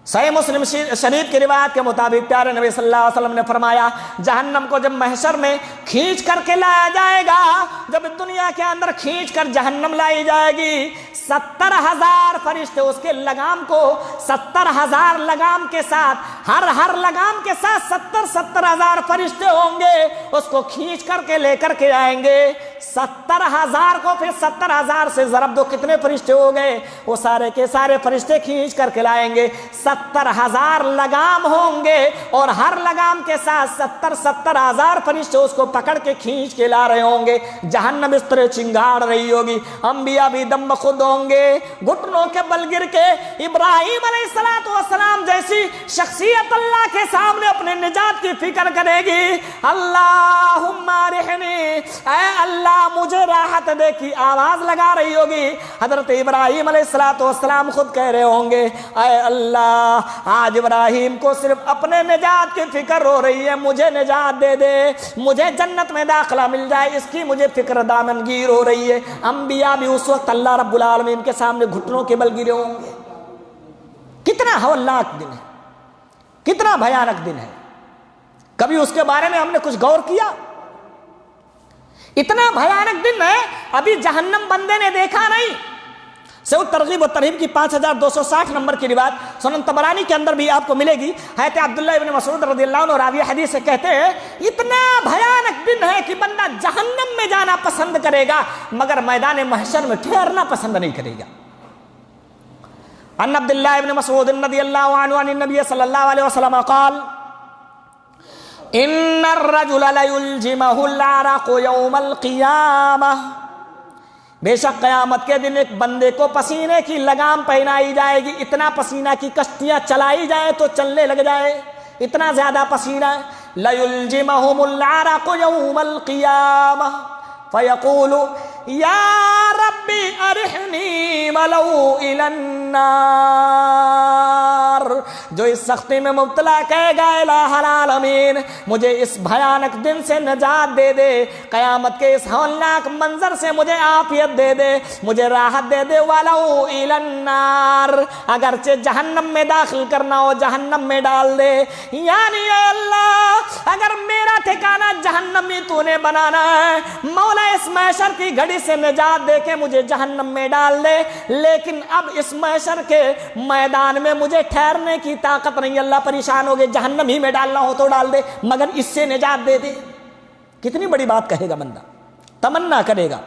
صحیح مسلم شریف کی روایت کے مطابق پیارے نبی صلی اللہ علیہ وسلم نے فرمایا جہنم کو جب محشر میں کھینچ کر کے لایا جائے گا، جب دنیا کے اندر کھینچ کر جہنم لائی جائے گی، 70,000 فرشتے اس کے لگام کو 70,000 لگام کے ساتھ، ہر لگام کے ساتھ 70,000 فرشتے ہوں گے، اس کو کھینچ کر کے لے کر کے آئیں گے۔ 70,000 کو پھر 70,000 سے ضرب دو، کتنے فرشتے ہو گئے؟ وہ سارے کے سارے فرشتے کھینچ کر کے لائیں گے۔ 70,000 لگام ہوں گے، اور ہر لگام کے ساتھ 70,000 فرشتے اس کو پکڑ کے کھینچ کے لا رہے ہوں گے۔ جہنم اس طرح چنگاڑ رہی ہوگی، انبیاء بھی دم بخود ہوں گے، گھٹنوں کے بل گر کے ابراہیم علیہ السلام جیسی شخصیت اللہ کے سامنے اپنے نجات کی فکر کرے گی۔ اللہم ارحنی، اے اللہ مجھے راحت دے کی آواز لگا رہی ہوگی۔ حضرت ابراہیم علیہ السلام خود کہہ رہے ہوں گے اے اللہ، آج ابراہیم کو صرف اپنے نجات کی فکر ہو رہی ہے، مجھے نجات دے دے، مجھے جنت میں داخلہ مل جائے، اس کی مجھے فکر دامن گیر ہو رہی ہے۔ انبیاء بھی اس وقت اللہ رب العالمین کے سامنے گھٹنوں کے بل گرے ہوں گے۔ کتنا ہولناک دن ہے، کتنا بھیانک دن ہے، کبھی اس کے بارے میں ہم نے کچھ غور کیا؟ اتنا بھیانک دن ہے، ابھی جہنم بندے نے دیکھا نہیں۔ سعود ترغیب و ترہیب کی 5260 نمبر کی روایت سنن طبرانی کے اندر بھی آپ کو ملے گی۔ حضرت عبداللہ ابن مسعود رضی اللہ عنہ راوی حدیث سے کہتے ہیں اتنا بھیانک دن ہے کہ بندہ جہنم میں جانا پسند کرے گا مگر میدان محشر میں ٹھہرنا پسند نہیں کرے گا۔ عن عبداللہ ابن مسعود رضی اللہ عنہ عن النبی صلی اللہ علیہ وسلم قال ان الرجل لیلجمہ العرق یوم القیامہ، بے شک قیامت کے دن ایک بندے کو پسینے کی لگام پہنائی جائے گی، اتنا پسینہ کی کشتیاں چلائی جائیں تو چلنے لگ جائے، اتنا زیادہ پسینہ۔ لیلجمہم العرق یوم القیامہ فیقول یا ربی ارحنی ولو الی النار، جو اس سختی میں مبتلا کہے گا الہ العالمین مجھے اس بھیانک دن سے نجات دے دے، قیامت کے اس ہولناک منظر سے مجھے عافیت دے دے، مجھے راحت دے دے، ولو الی النار، اگرچہ جہنم میں داخل کرنا ہو جہنم میں ڈال دے۔ یعنی اے اللہ اگر میرا ٹھکانہ جہنم میں تو نے بنانا ہے، مولا اس محشر کی گھڑی سے نجات دے کے مجھے جہنم میں ڈال دے، لیکن اب اس محشر کے میدان میں مجھے ٹھہرنے کی طاقت نہیں، اللہ پریشان ہو گئے، جہنم ہی میں ڈالنا ہو تو ڈال دے مگر اس سے نجات دے دے۔ کتنی بڑی بات کہے گا بندہ، تمنا کرے گا۔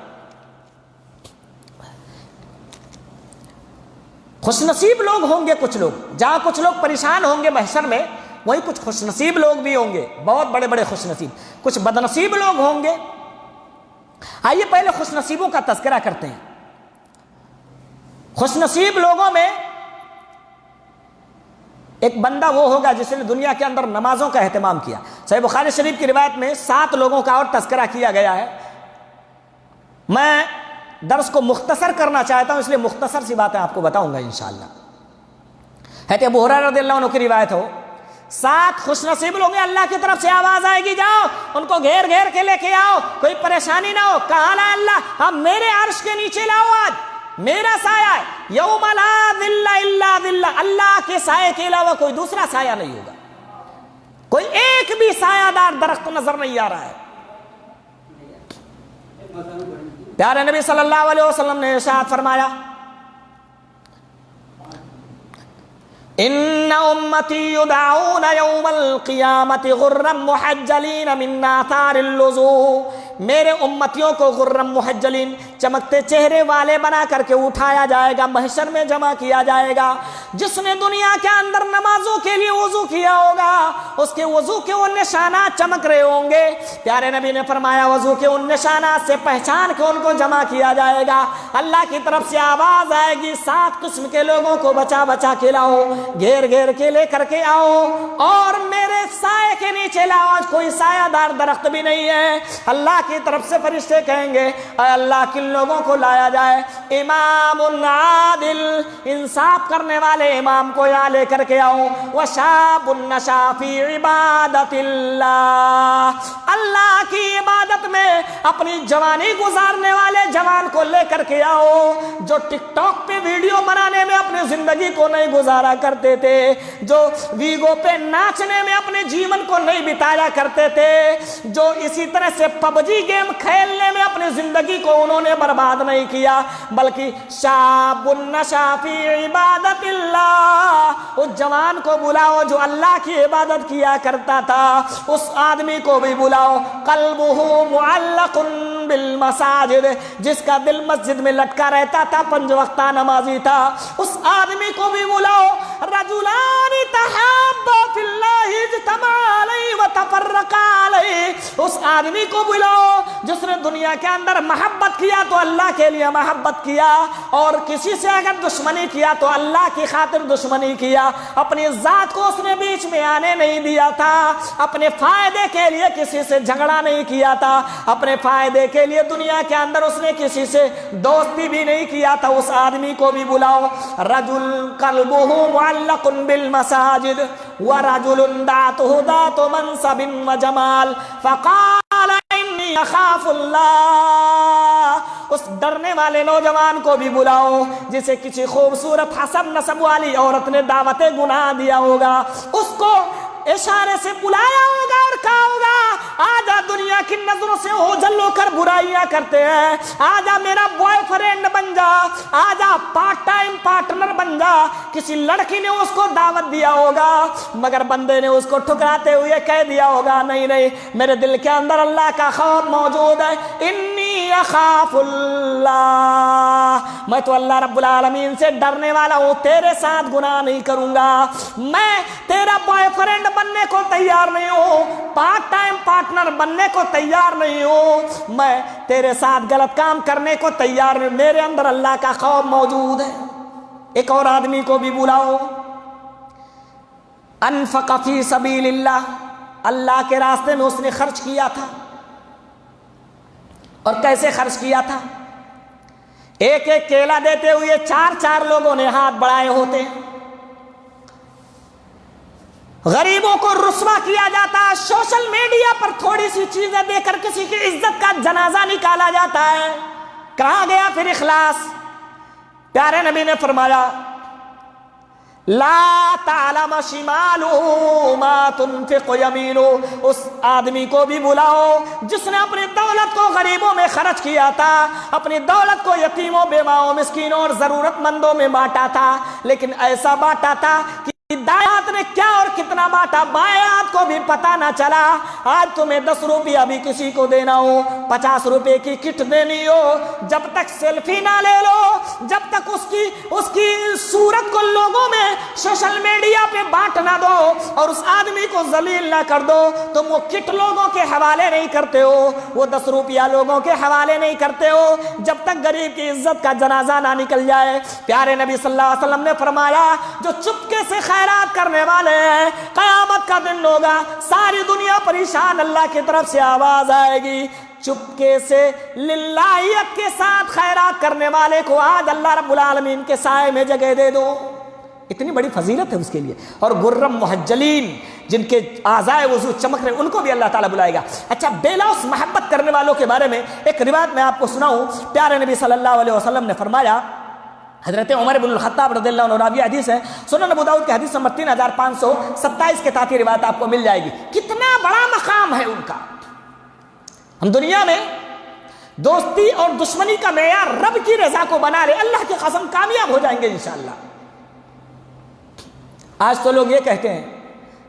خوش نصیب لوگ ہوں گے کچھ لوگ، جہاں کچھ لوگ پریشان ہوں گے محشر میں، وہیں کچھ خوش نصیب لوگ بھی ہوں گے، بہت بڑے بڑے خوش نصیب، کچھ بد نصیب لوگ ہوں گے۔ آئیے پہلے خوش نصیبوں کا تذکرہ کرتے ہیں۔ خوش نصیب لوگوں میں ایک بندہ وہ ہوگا جس نے دنیا کے اندر نمازوں کا اہتمام کیا۔ صحیح بخاری شریف کی روایت میں 7 لوگوں کا اور تذکرہ کیا گیا ہے۔ میں درس کو مختصر کرنا چاہتا ہوں، اس لیے مختصر سی باتیں آپ کو بتاؤں گا انشاءاللہ۔ حضرت ابو ہریرہ رضی اللہ عنہ کی روایت ہو، 7 خوش نصیب لوگ ہیں، اللہ کی طرف سے آواز آئے گی جاؤ ان کو گھیر گھیر کے لے کے آؤ، کوئی پریشانی نہ ہو۔ کہا لا اللہ، اب میرے عرش کے نیچے لاؤ، آج میرا سایہ ہے، یوم لا ظل الا ظل، اللہ کے سائے کے علاوہ کوئی دوسرا سایہ نہیں ہوگا، کوئی ایک بھی سایہ دار درخت نظر نہیں آ رہا ہے۔ پیارے نبی صلی اللہ علیہ وسلم نے ارشاد فرمایا، ان امتی یدعون یوم القیامت غرا محجلین من آثار الوضوء، میرے امتیوں کو غرم محجلین، چمکتے چہرے والے بنا کر کے اٹھایا جائے گا، محشر میں جمع کیا جائے گا۔ جس نے دنیا کے اندر نمازوں کے لیے وضو کیا ہوگا، اس کے وضو کے وہ نشانات چمک رہے ہوں گے۔ پیارے نبی نے فرمایا وضو کے ان نشانات سے پہچان کے ان کو جمع کیا جائے گا۔ اللہ کی طرف سے آواز آئے گی، 7 قسم کے لوگوں کو بچا بچا کے لاؤ، گھیر گھیر کے لے کر کے آؤ اور میرے سائے کے نیچے لاؤ۔ آج کوئی سایہ دار درخت بھی نہیں ہے۔ اللہ کی طرف سے فرشتے کہیں گے اے اللہ کن لوگوں کو لایا جائے؟ امام عادل، انصاف کرنے والے امام کو یہاں لے کر کے آؤ۔ وشاب نشا فی عبادت اللہ، اللہ کی عبادت میں اپنی جوانی گزارنے والے جوان کو لے کر کے آؤ، جو ٹک ٹاک پہ ویڈیو بنانے میں اپنی زندگی کو نہیں گزارا کرتے تھے، جو ویگو پہ ناچنے میں اپنے جیون کو نہیں بتایا کرتے تھے، جو اسی طرح سے پبجی گیم کھیلنے میں اپنی زندگی کو انہوں نے برباد نہیں کیا، بلکہ شاب نشا فی عبادت اللہ، اس جوان کو بلاؤ جو اللہ کی عبادت کیا کرتا تھا، اس آدمی کو بھی بلاؤ۔ قلبہ معلق بالمساجد، جس کا دل مسجد میں لٹکا رہتا تھا، 5 وقتہ نمازی تھا، اس آدمی کو بھی بلاؤ۔ رجلان تحابا فی اللہ اجتمعا علیہ وتفرقا علیہ، اس آدمی کو بلاؤ جس نے دنیا کے اندر محبت کیا تو اللہ کے لیے محبت کیا، اور کسی سے اگر دشمنی کیا تو اللہ کی خاطر دشمنی کیا، اپنی ذات کو اس نے بیچ میں آنے نہیں دیا تھا، اپنے فائدے کے لیے کسی سے جھگڑا نہیں کیا تھا، اپنے فائدے کے لیے دنیا کے اندر اس نے کسی سے دوستی بھی نہیں کیا تھا، اس آدمی کو بھی بلاؤ۔ رجل قلبہ معلق بالمساجد ورجل دعته ذات منصب وجمال فقال انی اخاف اللہ، اس ڈرنے والے نوجوان کو بھی بلاؤ جسے کسی خوبصورت حسب نسب والی عورت نے دعوت گناہ دیا ہوگا، اس کو اشارے سے بلایا ہوگا اور کہا ہوگا آجا دنیا کی نظروں سے اوجھل ہو کر برائیاں کرتے ہیں، آجا میرا بوائے فرینڈ بن جا، آجا پارٹ ٹائم پارٹنر بن جا۔ کسی لڑکی نے اس کو دعوت دیا ہوگا، مگر بندے نے اس کو ٹھکراتے ہوئے کہہ دیا ہوگا نہیں نہیں، میرے دل کے اندر اللہ کا خوف موجود ہے، انی اخاف اللہ، میں تو اللہ رب العالمین سے ڈرنے والا ہوں، تیرے ساتھ گناہ نہیں کروں گا، میں تیرا بوائے فرینڈ بننے کو تیار نہیں ہوں، پارٹ ٹائم پارٹنر بننے کو تیار نہیں ہوں، میں تیرے ساتھ غلط کام کرنے کو تیار نہیں، میرے اندر اللہ کا خوف موجود ہے۔ ایک اور آدمی کو بھی بلاؤ، انفق فی سبیل اللہ، اللہ کے راستے میں اس نے خرچ کیا تھا، اور کیسے خرچ کیا تھا؟ ایک ایک کیلا دیتے ہوئے 4 لوگوں نے ہاتھ بڑھائے ہوتے، غریبوں کو رسوا کیا جاتا، سوشل میڈیا پر تھوڑی سی چیزیں دے کر کسی کی عزت کا جنازہ نکالا جاتا ہے، کہاں گیا پھر اخلاص؟ پیارے نبی نے فرمایا لا تعلم شمالہ ما تنفق یمینہ، اس آدمی کو بھی بلاؤ جس نے اپنی دولت کو غریبوں میں خرچ کیا تھا، اپنی دولت کو یتیموں بیواؤں مسکینوں اور ضرورت مندوں میں بانٹا تھا، لیکن ایسا بانٹا تھا کہ دائیں ہاتھ نے کیا اور کتنا بانٹا بائیں ہاتھ کو بھی پتہ نہ چلا۔ آج تمہیں 10 روپیہ بھی کسی کو دینا ہو، 50 روپے کی کٹ دینی ہو، جب تک سیلفی نہ لے لو، جب تک اس کی صورت کو لوگوں میں سوشل میڈیا پہ بانٹ نہ دو اور اس آدمی کو ذلیل نہ کر دو، تم وہ کٹ لوگوں کے حوالے نہیں کرتے ہو، وہ 10 روپیہ لوگوں کے حوالے نہیں کرتے ہو، جب تک غریب کی عزت کا جنازہ نہ نکل جائے۔ پیارے نبی صلی اللہ علیہ وسلم نے فرمایا جو چپکے سے خیرات کرنے والے ہیں، قیامت کا دن ہوگا، ساری دنیا پریشان، اللہ کی طرف سے آواز آئے گی چپکے سے للہیت کے ساتھ خیرات کرنے والے کو آج اللہ رب العالمین کے سائے میں جگہ دے دو. اتنی بڑی فضیلت ہے اس کے لیے. اور گرم محجلین جن کے اعضائے وضو چمک رہے ان کو بھی اللہ تعالیٰ بلائے گا. اچھا بے لوث محبت کرنے والوں کے بارے میں ایک روایت میں آپ کو سناؤں. پیارے نبی صلی اللہ علیہ وسلم نے فرمایا, حضرت عمر بن الخطاب رضی اللہ عنہ راوی حدیث ہے, سنن ابو داؤد کی حدیث نمبر 3527 کے تحت یہ روایت آپ کو مل جائے گی. کتنا بڑا مقام ہے ان کا. ہم دنیا میں دوستی اور دشمنی کا معیار رب کی رضا کو بنا لے, اللہ کی قسم کامیاب ہو جائیں گے انشاءاللہ. آج تو لوگ یہ کہتے ہیں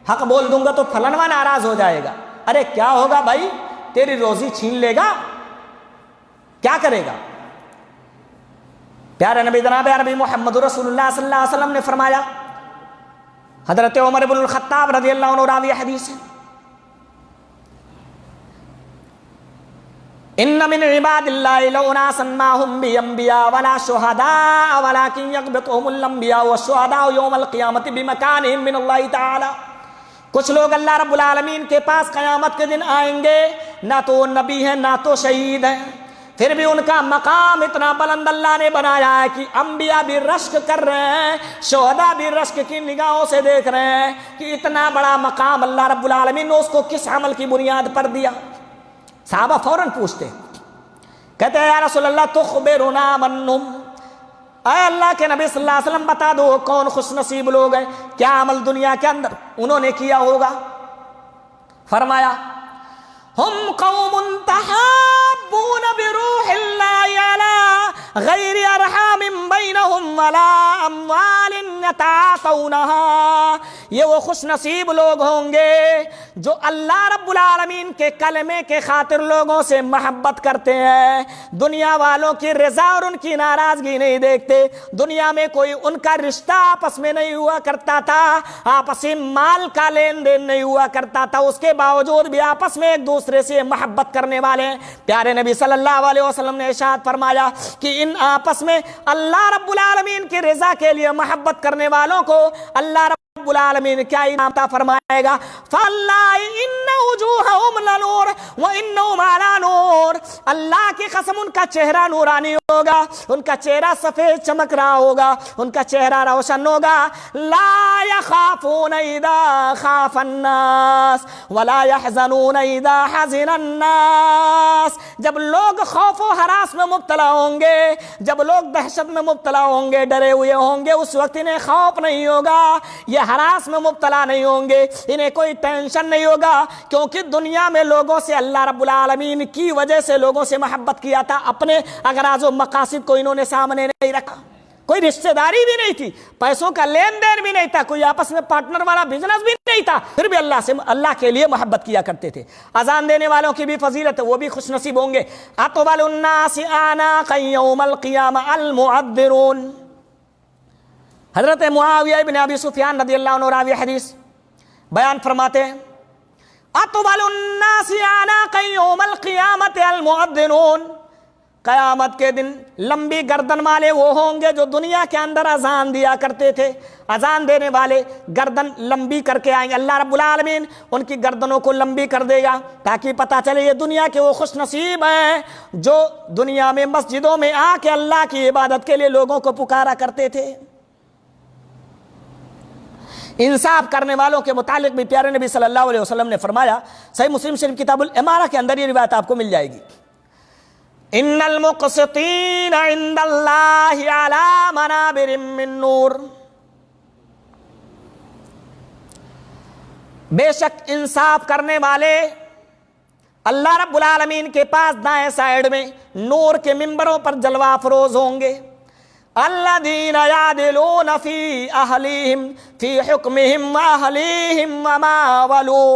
حق بول دوں گا تو فلانواں ناراض ہو جائے گا. ارے کیا ہوگا بھائی, تیری روزی چھین لے گا, کیا کرے گا؟ پیارے نبی جناب نبی محمد رسول اللہ صلی اللہ علیہ وسلم نے فرمایا, حضرت عمر بن الخطاب رضی اللہ عنہ راوی حدیث ہے, ان من عباد اللہ لوناسا ما هم بانبیاء ولا شہداء ولكن یغبطهم الانبیاء والشہداء یوم القیامت بمکانہم من اللہ تعالی. کچھ لوگ اللہ رب العالمین کے پاس قیامت کے دن آئیں گے, نہ تو نبی ہیں نہ تو شہید ہیں, پھر بھی ان کا مقام اتنا بلند اللہ نے بنایا ہے کہ انبیاء بھی رشک کر رہے ہیں, شہداء بھی رشک کی نگاہوں سے دیکھ رہے ہیں کہ اتنا بڑا مقام اللہ رب العالمین نے اس کو کس عمل کی بنیاد پر دیا. صحابہ فوراً پوچھتے, کہتے ہیں یا رسول اللہ تخبرنا منہم, اے اللہ کے نبی صلی اللہ علیہ وسلم بتا دو کون خوش نصیب لوگ ہیں, کیا عمل دنیا کے اندر انہوں نے کیا ہوگا؟ فرمایا ہم قوم تحابون بروح اللہ علی غیر ارحام بینہم ولا اموال یتعاطونہا. یہ وہ خوش نصیب لوگ ہوں گے جو اللہ رب العالمین کے کلمے کے خاطر لوگوں سے محبت کرتے ہیں, دنیا والوں کی رضا اور ان کی ناراضگی نہیں دیکھتے. دنیا میں کوئی ان کا رشتہ آپس میں نہیں ہوا کرتا تھا, آپسی مال کا لین دین نہیں ہوا کرتا تھا, اس کے باوجود بھی آپس میں ایک دوسرے سے محبت کرنے والے ہیں. پیارے نبی صلی اللہ علیہ وسلم نے ارشاد فرمایا کہ ان آپس میں اللہ رب العالمین کی رضا کے لیے محبت کرنے والوں کو اللہ رب العالمین کیا انعام عطا فرمائے گا؟ فَاللَّهِ إِنَّ وُجُوهَهُمْ لَنُورٌ وَإِنَّهُمْ عَلَى نُورٍ. اللہ کی قسم ان کا چہرہ نورانی ہوگا, ان کا چہرہ سفید چمک رہا ہوگا, ان کا چہرہ روشن ہوگا. لا يخافون اذا خاف الناس ولا يحزنون اذا حزن الناس. جب لوگ خوف و ہراس میں مبتلا ہوں گے, جب لوگ دہشت میں مبتلا ہوں گے, ڈرے ہوئے ہوں گے, اس وقت انہیں خوف نہیں ہوگا, یہ ہراس میں مبتلا نہیں ہوں گے, انہیں کوئی ٹینشن نہیں ہوگا, کیونکہ دنیا میں لوگوں سے اللہ رب العالمین کی وجہ سے لوگوں سے محبت کیا تھا, اپنے اغراض و مقاصد کو انہوں نے سامنے نہیں رکھا. کوئی رشتہ داری بھی نہیں تھی, پیسوں کا لین دین بھی نہیں تھا, کوئی آپس میں پارٹنر والا بزنس بھی نہیں تھا, پھر بھی اللہ کے لیے محبت کیا کرتے تھے. اذان دینے والوں کی بھی فضیلت ہے, وہ بھی خوش نصیب ہوں گے. اطول الناس اعناقا یوم القیامہ المعذرون. حضرت معاویہ ابن ابی سفیان رضی اللہ عنہ راوی حدیث بیان فرماتے ہیں, اطول الناس اعناقا یوم القیامۃ المعذرون. قیامت کے دن لمبی گردن والے وہ ہوں گے جو دنیا کے اندر اذان دیا کرتے تھے. اذان دینے والے گردن لمبی کر کے آئیں گے, اللہ رب العالمین ان کی گردنوں کو لمبی کر دے گا تاکہ پتہ چلے یہ دنیا کے وہ خوش نصیب ہیں جو دنیا میں مسجدوں میں آ کے اللہ کی عبادت کے لیے لوگوں کو پکارا کرتے تھے. انصاف کرنے والوں کے متعلق بھی پیارے نبی صلی اللہ علیہ وسلم نے فرمایا, صحیح مسلم شریف کتاب الامارہ کے اندر یہ روایت آپ کو مل جائے گی, ان المقسطین عند اللہ علی منابر من نور. بے شک انصاف کرنے والے اللہ رب العالمین کے پاس دائیں سائیڈ میں نور کے ممبروں پر جلوہ افروز ہوں گے. الذین یعدلون فی اہلیہم فی حکمہم واہلیہم وما ولو.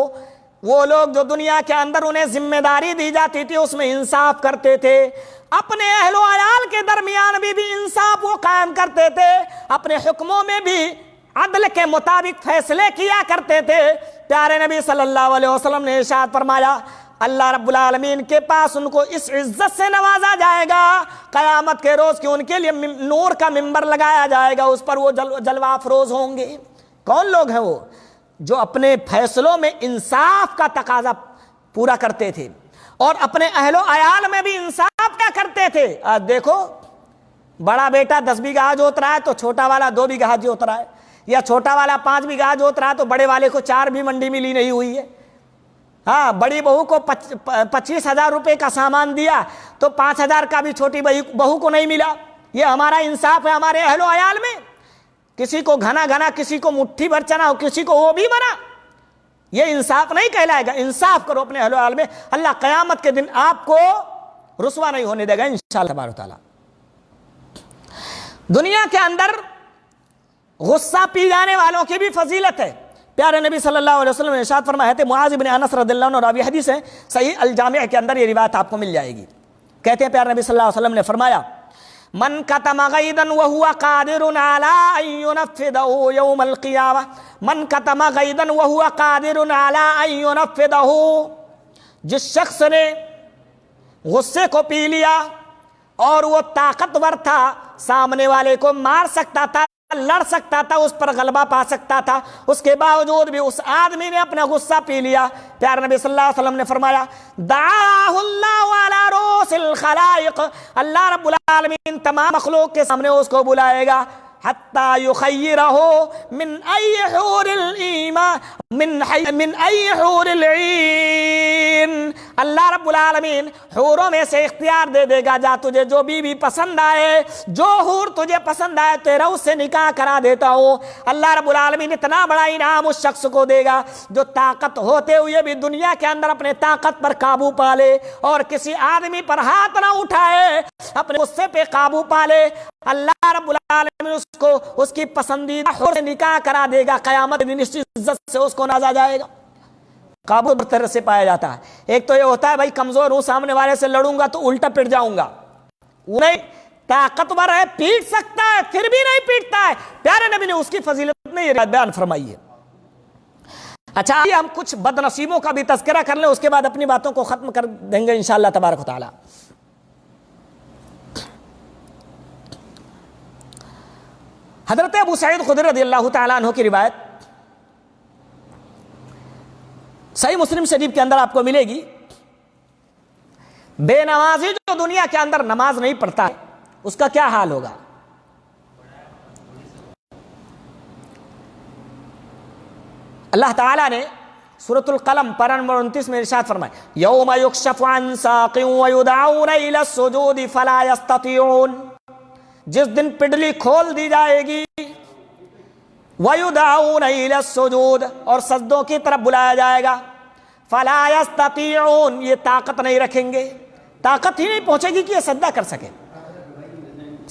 وہ لوگ جو دنیا کے اندر انہیں ذمہ داری دی جاتی تھی اس میں انصاف کرتے تھے, اپنے اہل و عیال کے درمیان بھی انصاف وہ قائم کرتے تھے, اپنے حکموں میں بھی عدل کے مطابق فیصلے کیا کرتے تھے. پیارے نبی صلی اللہ علیہ وسلم نے ارشاد فرمایا اللہ رب العالمین کے پاس ان کو اس عزت سے نوازا جائے گا قیامت کے روز کہ ان کے لیے نور کا ممبر لگایا جائے گا, اس پر وہ جلوہ افروز ہوں گے. کون لوگ ہیں وہ؟ جو اپنے فیصلوں میں انصاف کا تقاضا پورا کرتے تھے اور اپنے اہل و عیال میں بھی انصاف کیا کرتے تھے. آج دیکھو بڑا بیٹا 10 بیگھہ جوت رہا ہے تو چھوٹا والا 2 بیگھہ جوت رہا ہے, یا چھوٹا والا 5 بیگھہ جوت رہا ہے تو بڑے والے کو 4 بھی منڈی ملی نہیں ہوئی ہے. ہاں, بڑی بہو کو 25,000 روپے کا سامان دیا تو 5,000 کا بھی چھوٹی بہو کو نہیں ملا. یہ ہمارا انصاف ہے ہمارے اہل و عیال میں؟ کسی کو گھنا گھنا, کسی کو مٹھی بھر چنا, کسی کو وہ بھی بنا, یہ انصاف نہیں کہلائے گا. انصاف کرو اپنے اہل و عیال میں, اللہ قیامت کے دن آپ کو رسوا نہیں ہونے دے گا انشاءاللہ تبارک و تعالی. دنیا کے اندر غصہ پی جانے والوں کی بھی فضیلت ہے. پیارے نبی صلی اللہ علیہ وسلم نے ارشاد فرمایا ہے, معاذ بن انس رضی اللہ عنہ راوی حدیث ہے, صحیح الجامع کے اندر یہ روایت آپ کو مل جائے گی. کہتے ہیں پیارے نبی صلی اللہ علیہ وسلم نے فرمایا, من کتم غیظا وهو قادر على ان ينفذه يوم القیامہ, من کتم غیظا وهو قادر على ان ينفذه, جس شخص نے غصے کو پی لیا اور وہ طاقتور تھا, سامنے والے کو مار سکتا تھا, لڑ سکتا تھا, اس پر غلبہ پا سکتا تھا, اس کے باوجود بھی اس آدمی نے اپنا غصہ پی لیا. پیارے نبی صلی اللہ علیہ وسلم نے فرمایا, دعاہ اللہ علی رؤوس الخلائق, اللہ رب العالمین تمام مخلوق کے سامنے اس کو بلائے گا, حتی یخیرہ من ای حور الایمان من ای حور العین, اللہ رب العالمین حوروں میں سے اختیار دے دے گا, جا تجھے جو بیوی پسند آئے, جو حور تجھے پسند آئے تیرا اس سے نکاح کرا دیتا ہوں. اللہ رب العالمین اتنا بڑا انعام اس شخص کو دے گا جو طاقت ہوتے ہوئے بھی دنیا کے اندر اپنے طاقت پر قابو پا لے اور کسی آدمی پر ہاتھ نہ اٹھائے, اپنے غصے پہ قابو پا لے. اللہ رب العالمین اس کو اس کی پسندیدہ حور سے نکاح کرا دے گا. قیامت دن اس عزت سے اس کو نازا جائے گا. قابو بر طرح سے پایا جاتا ہے. ایک تو یہ ہوتا ہے بھائی کمزور ہوں, سامنے والے سے لڑوں گا تو الٹا پٹ جاؤں گا, نہیں, طاقتور ہے پیٹ سکتا ہے پھر بھی نہیں پیٹتا ہے. پیارے نبی نے اس کی فضیلت میں یہ بیان فرمائی ہے. اچھا ہم کچھ بد نصیبوں کا بھی تذکرہ کر لیں, اس کے بعد اپنی باتوں کو ختم کر دیں گے انشاءاللہ تبارک و تعالی. حضرت ابو سعید خدری رضی اللہ تعالیٰ عنہ کی روایت صحیح مسلم شریف کے اندر آپ کو ملے گی. بے نمازی جو دنیا کے اندر نماز نہیں پڑھتا ہے اس کا کیا حال ہوگا؟ اللہ تعالیٰ نے سورۃ القلم پارہ نمبر 29 میں ارشاد فرمایا, یوم یکشف عن ساق ویدعون الی السجود فلا یستطیعون, جس دن پڈلی کھول دی جائے گی, وَيُدْعَوْنَ إِلَى السُّجُودِ, اور سجدوں کی طرف بلایا جائے گا, فَلَا يَسْتَطِيعُونَ, یہ طاقت نہیں رکھیں گے, طاقت ہی نہیں پہنچے گی کہ یہ سجدہ کر سکے.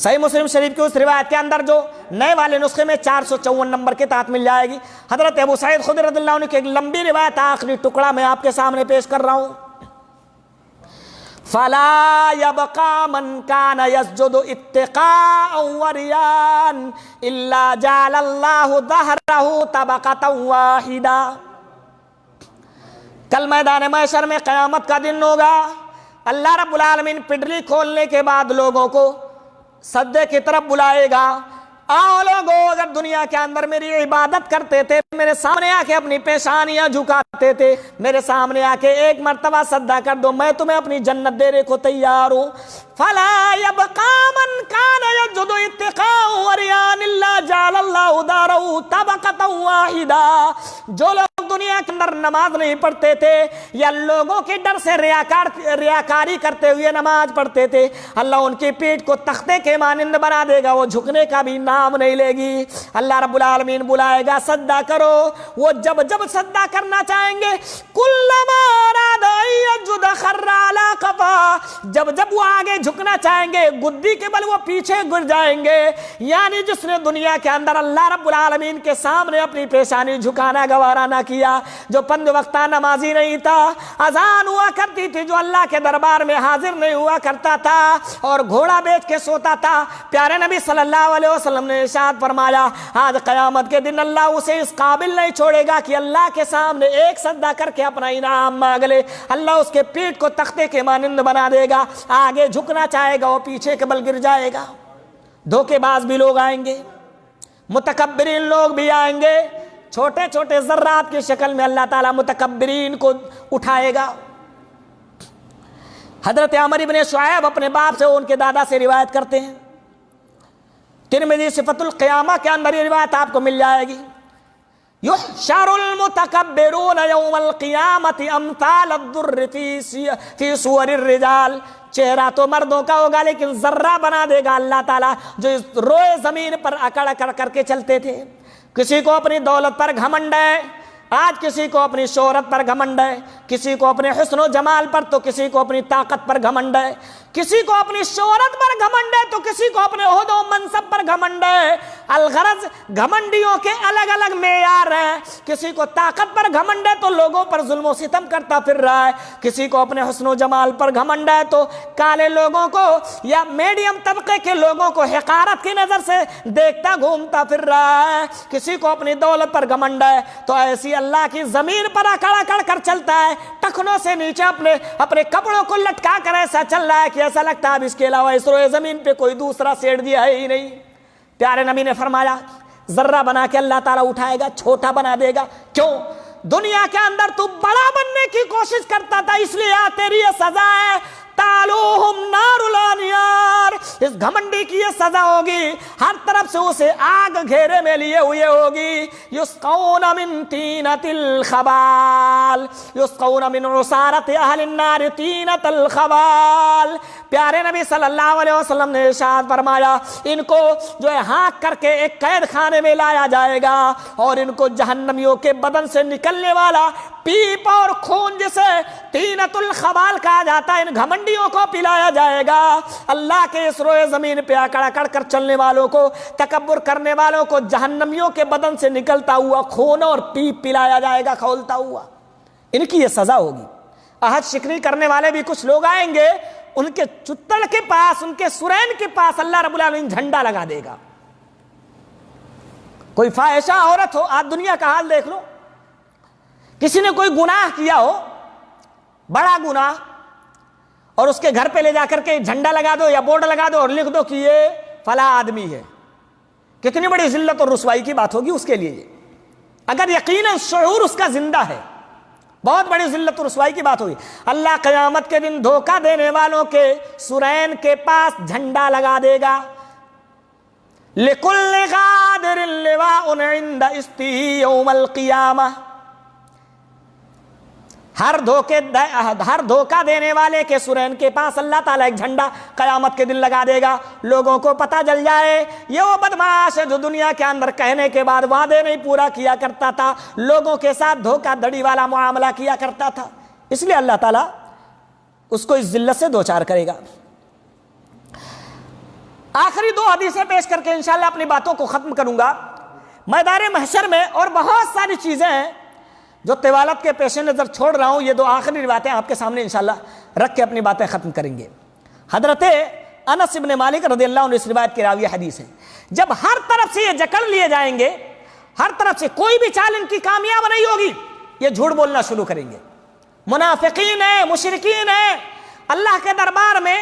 صحیح مسلم شریف کی اس روایت کے اندر جو نئے والے نسخے میں 454 نمبر کے تحت مل جائے گی, حضرت ابو سعید خدری رضی اللہ عنہ کی ایک لمبی روایت آخری ٹکڑا میں آپ کے سامنے پیش کر رہا ہوں. فلا يبقى من كان يسجد اتقاء وريان الا جعل الله ظهره طبقة واحدة. کل میدان محشر میں قیامت کا دن ہوگا, اللہ رب العالمین پڈلی کھولنے کے بعد لوگوں کو سجدے کی طرف بلائے گا. آؤ لوگوں, اگر دنیا کے اندر میری عبادت کرتے تھے, میرے سامنے آ کے اپنی پیشانیاں جھکاتے تھے, میرے سامنے آ کے ایک مرتبہ سجدہ کر دو, میں تمہیں اپنی جنت دینے کو تیار ہوں. فلا يبقى من كان يسجد اتقاء وريان الا جعل الله داره طبقة واحدة. جو لوگ دنیا کے اندر نماز نہیں پڑھتے تھے یا لوگوں کے ڈر سے ریاکاری کرتے ہوئے نماز پڑھتے تھے, اللہ ان کی پیٹھ کو تختے کے مانند بنا دے گا, وہ جھکنے کا بھی نام نہیں لے گی. اللہ رب العالمین بلائے گا, سجدہ کرو. وہ جب جب سجدہ کرنا چاہیں گے, کلما اراد ان يسجد خر على قفا, جب جب وہ آگے جھکنا چاہیں گے گدی کے بل وہ پیچھے گر جائیں گے. یعنی جس نے دنیا کے اندر اللہ رب العالمین کے سامنے اپنی پیشانی جھکانا گوارا نہ کیا, جو 5 وقتہ نمازی نہیں تھا, اذان ہوا کرتی تھی جو اللہ کے دربار میں حاضر نہیں ہوا کرتا تھا اور گھوڑا بیچ کے سوتا تھا, پیارے نبی صلی اللہ علیہ وسلم نے ارشاد فرمایا, آج قیامت کے دن اللہ اسے اس قابل نہیں چھوڑے گا کہ اللہ کے سامنے ایک سجدہ کر کے اپنا انعام مانگ لے. اللہ اس کے پیٹھ کو تختے کے مانند بنا دے گا, آگے جھکنا چاہے گا وہ پیچھے کے بل گر جائے گا. دھوکے باز بھی لوگ آئیں گے, متکبرین لوگ بھی آئیں گے, چھوٹے چھوٹے ذرات کی شکل میں اللہ تعالیٰ متکبرین کو اٹھائے گا. حضرت عمر ابن شعیب اپنے باپ سے ان کے دادا سے روایت کرتے ہیں. ترمذی صفت القیامہ کے اندر یہ روایت آپ کو مل جائے گی. یحشر المتکبرون یوم القیامت امثال الذر فی صور الرجال. چہرہ تو مردوں کا ہوگا لیکن ذرہ بنا دے گا اللہ تعالیٰ جو اس روئے زمین پر اکڑ اکڑ کر کے چلتے تھے. کسی کو اپنی دولت پر گھمنڈ ہے, آج کسی کو اپنی شہرت پر گھمنڈ ہے, کسی کو اپنے حسن و جمال پر, تو کسی کو اپنی طاقت پر گھمنڈ ہے, کسی کو اپنی شہرت پر گھمنڈ ہے تو کسی کو اپنے عہد و منصب پر گھمنڈ ہے. الغرض گھمنڈیوں کے الگ الگ معیار ہیں. کسی کو طاقت پر گھمنڈ ہے تو لوگوں پر ظلم و ستم کرتا پھر رہا ہے, کسی کو اپنے حسن و جمال پر گھمنڈ ہے تو کالے لوگوں کو یا میڈیم طبقے کے لوگوں کو حقارت کی نظر سے دیکھتا گھومتا پھر رہا ہے, کسی کو اپنی دولت پر گھمنڈ ہے تو ایسی اللہ کی زمین پر اکڑ اکڑ کر چلتا ہے, ٹخنوں سے نیچے اپنے کپڑوں کو لٹکا کر ایسا چل رہا ہے کہ ایسا لگتا ہے اب اس کے علاوہ اس روئے زمین پہ کوئی دوسرا سیڑ دیا ہے ہی نہیں. پیارے نبی نے فرمایا ذرہ بنا کے اللہ تعالیٰ اٹھائے گا, چھوٹا بنا دے گا. کیوں؟ دنیا کے اندر تو بڑا بننے کی کوشش کرتا تھا, اس لیے تیری یہ سزا ہے. تالوہم نار الانیار, اس گھمنڈی کی یہ سزا ہوگی, ہر طرف سے اسے آگ گھیرے میں لیے ہوئے ہوگی. یسقون من طینۃ الخبال, یسقون من عصارۃ اہل النار طینۃ الخبال. پیارے نبی صلی اللہ علیہ وسلم نے ارشاد فرمایا ان کو جو ہے ہانک کر کے ایک قید خانے میں لایا جائے گا اور ان کو جہنمیوں کے بدن سے نکلنے والا پیپ اور خون جسے طینۃ الخبال کہا جاتا ہے ان گھمنڈیوں کو پلایا جائے گا. اللہ کے اس روئے زمین پہ اکڑ اکڑ کر چلنے والوں کو, تکبر کرنے والوں کو جہنمیوں کے بدن سے نکلتا ہوا خون اور پیپ پلایا جائے گا کھولتا ہوا. ان کی یہ سزا ہوگی. عہد شکنی کرنے والے بھی کچھ لوگ آئیں گے, ان کے چتڑ کے پاس, ان کے سرین کے پاس اللہ رب العالمین جھنڈا لگا دے گا. کوئی فاحشہ عورت ہو, آج دنیا کا حال دیکھ لو, کسی نے کوئی گناہ کیا ہو, بڑا گناہ, اور اس کے گھر پہ لے جا کر کے جھنڈا لگا دو یا بورڈ لگا دو اور لکھ دو کہ یہ فلاں آدمی ہے. کتنی بڑی ذلت اور رسوائی کی بات ہوگی اس کے لیے. اگر یقیناً شعور اس کا زندہ ہے, بہت بڑی ذلت اور رسوائی کی بات ہوگی. اللہ قیامت کے دن دھوکہ دینے والوں کے سرین کے پاس جھنڈا لگا دے گا. لِكُلِّ غَادِرٍ لِوَاءٌ عِنْدَ اسْتِهِ يَوْمَ الْقِيَامَةِ. ہر دھوکہ دینے والے کے سرین کے پاس اللہ تعالیٰ ایک جھنڈا قیامت کے دن لگا دے گا. لوگوں کو پتہ چل جائے یہ وہ بدمعاش ہے جو دنیا کے اندر کہنے کے بعد وعدے نہیں پورا کیا کرتا تھا, لوگوں کے ساتھ دھوکہ دھڑی والا معاملہ کیا کرتا تھا. اس لیے اللہ تعالیٰ اس کو اس ذلت سے دوچار کرے گا. آخری 2 حدیثیں پیش کر کے انشاءاللہ اپنی باتوں کو ختم کروں گا. میدان محشر میں اور بہت ساری چیزیں ہیں جو طوالت کے پیش نظر چھوڑ رہا ہوں, یہ 2 آخری روایتیں آپ کے سامنے انشاءاللہ رکھ کے اپنی باتیں ختم کریں گے. حضرت انس بن مالک رضی اللہ عنہ اس روایت کی راوی حدیث ہے. جب ہر طرف سے یہ جکڑ لیے جائیں گے, ہر طرف سے کوئی بھی چال ان کی کامیاب نہیں ہوگی, یہ جھوٹ بولنا شروع کریں گے. منافقین ہیں, مشرکین ہیں, اللہ کے دربار میں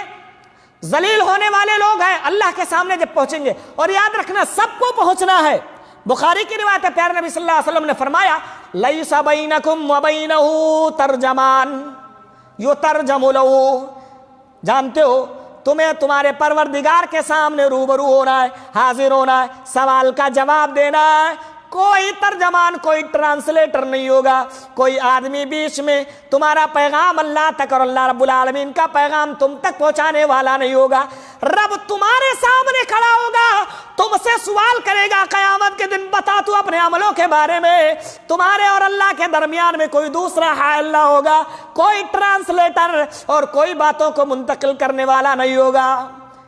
ذلیل ہونے والے لوگ ہیں, اللہ کے سامنے جب پہنچیں گے. اور یاد رکھنا سب کو پہنچنا ہے. بخاری کی روایت ہے, پیارے نبی صلی اللہ علیہ وسلم نے فرمایا لیس بینکم و بینہ ترجمان یترجم لہ. جانتے ہو تمہیں تمہارے پروردگار کے سامنے روبرو ہونا ہے, حاضر ہونا ہے, سوال کا جواب دینا ہے. کوئی ترجمان, کوئی ٹرانسلیٹر نہیں ہوگا, کوئی آدمی بیچ میں تمہارا پیغام اللہ تک اور اللہ رب العالمین کا پیغام تم تک پہنچانے والا نہیں ہوگا. رب تمہارے سامنے کھڑا ہوگا, تم سے سوال کرے گا قیامت کے دن, بتا تو اپنے عملوں کے بارے میں. تمہارے اور اللہ کے درمیان میں کوئی دوسرا حائل نہ ہوگا, کوئی ٹرانسلیٹر اور کوئی باتوں کو منتقل کرنے والا نہیں ہوگا.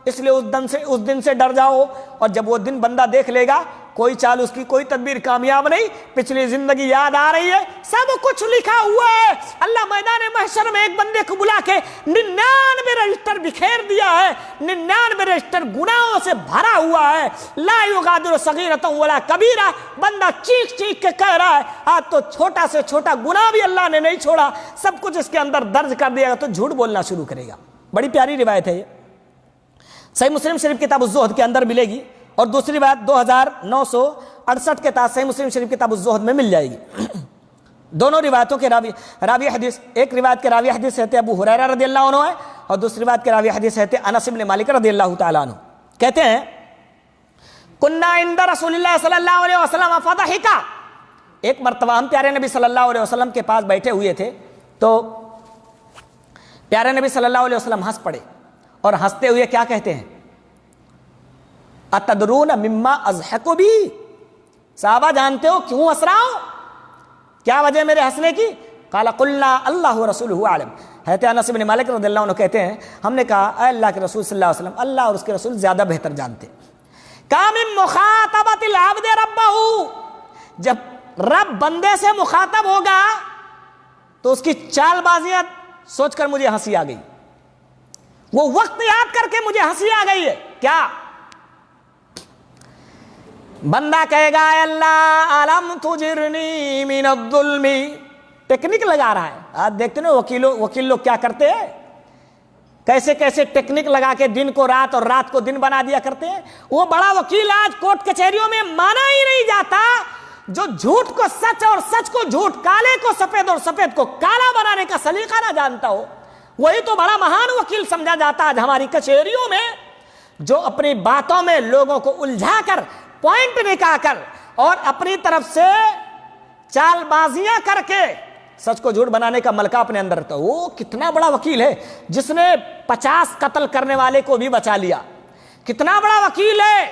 اس لیے اس دن سے ڈر جاؤ. اور جب وہ دن بندہ دیکھ لے گا کوئی چال اس کی, کوئی تدبیر کامیاب نہیں, پچھلی زندگی یاد آ رہی ہے, سب کچھ لکھا ہوا ہے. اللہ میدان محشر میں ایک بندے کو بلا کے 99 رجسٹر بکھیر دیا ہے, 99 رجسٹر گناہوں سے بھرا ہوا ہے. لا یغادر صغیرۃ ولا کبیرہ. بندہ چیخ چیخ کے کہہ رہا ہے آج تو چھوٹا سے چھوٹا گناہ بھی اللہ نے نہیں چھوڑا, سب کچھ اس کے اندر درج کر دیا گا, تو جھوٹ بولنا شروع کرے گا. بڑی پیاری روایت ہے یہ, صحیح مسلم شریف کتاب الزہد کے اندر ملے گی, اور دوسری بات 2968 کے تحت صحیح مسلم شریف کتاب الزہد میں مل جائے گی. دونوں روایتوں کے راوی حدیث, ایک روایت کے راوی حدیث ابو ہریرہ رضی اللہ عنہ ہے, اور دوسری بات کے راوی حدیث ہے انس بن مالک رضی اللہ تعالیٰ عنہ کہتے ہیں کننا عند رسول اللہ صلی اللہ علیہ وسلم فضحکا، ایک مرتبہ ہم پیارے نبی صلی اللہ علیہ وسلم کے پاس بیٹھے ہوئے تھے تو پیارے نبی صلی اللہ علیہ وسلم ہنس پڑے اور ہنستے ہوئے کیا کہتے ہیں اتدرون مما اضحک بی، صحابہ جانتے ہو کیوں ہنس رہا ہوں، کیا وجہ میرے ہنسنے کی؟ قال قلنا اللہ ورسولہ اعلم، حضرت انس بن مالک رضی اللہ عنہ کہتے ہیں ہم نے کہا اے اللہ کے رسول صلی اللہ علیہ وسلم، اللہ اور اس کے رسول زیادہ بہتر جانتے. کام مخاطبۃ العبد ربہ، جب رب بندے سے مخاطب ہوگا تو اس کی چال بازیاں سوچ کر مجھے ہنسی آ گئی، وہ وقت یاد کر کے مجھے ہنسی آ گئی ہے. کیا بندہ کہے گا اے اللہ علم تجرنی من الظلم، ٹیکنیک لگا رہا ہے. آج دیکھتے نا وکیل لوگ کیا کرتے ہیں، کیسے کیسے ٹیکنیک لگا کے دن کو رات اور رات کو دن بنا دیا کرتے ہیں. وہ بڑا وکیل آج کورٹ کچہریوں میں مانا ہی نہیں جاتا، جو جھوٹ کو سچ اور سچ کو جھوٹ، کالے کو سفید اور سفید کو کالا بنانے کا سلیقہ نہ جانتا ہو، وہی تو بڑا مہان وکیل سمجھا جاتا. آج ہماری کچہریوں میں جو اپنی باتوں میں لوگوں کو الجھا کر پوائنٹ نکال کر اور اپنی طرف سے چال بازیاں کر کے سچ کو جھوٹ بنانے کا ملکہ اپنے اندر رہتا، وہ کتنا بڑا وکیل ہے جس نے 50 قتل کرنے والے کو بھی بچا لیا. کتنا بڑا وکیل ہے،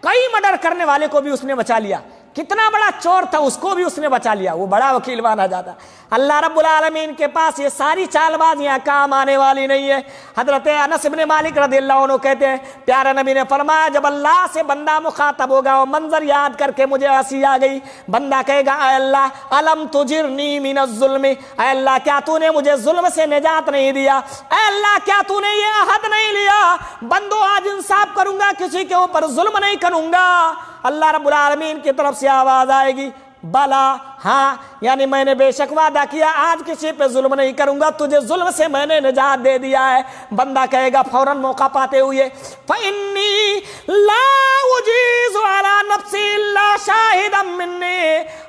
کئی مرڈر کرنے والے کو بھی اس نے بچا لیا. کتنا بڑا چور تھا اس کو بھی اس نے بچا لیا، وہ بڑا وکیل مانا جاتا. اللہ رب العالمین کے پاس یہ ساری چال بازیاں کام آنے والی نہیں ہے. حضرت انس بن مالک رضی اللہ عنہ کہتے ہیں پیارے نبی نے فرمایا جب اللہ سے بندہ مخاطب ہوگا وہ منظر یاد کر کے مجھے ہنسی آ گئی. بندہ کہے گا اے اللہ الم تجرنی من الظلم، اے اللہ کیا تو نے مجھے ظلم سے نجات نہیں دیا، اے اللہ کیا تو نے یہ عہد نہیں لیا بندو آج انصاف کروں گا، کسی کے اوپر ظلم نہیں کروں گا. اللہ رب العالمین کی طرف سے آواز آئے گی بلا، ہاں یعنی میں نے بے شک وعدہ کیا آج کسی پہ ظلم نہیں کروں گا، تجھے ظلم سے میں نے نجات دے دیا ہے. بندہ کہے گا فوراً موقع پاتے ہوئے فإنی لا اجیز علی نفسی الا شاہدا منی،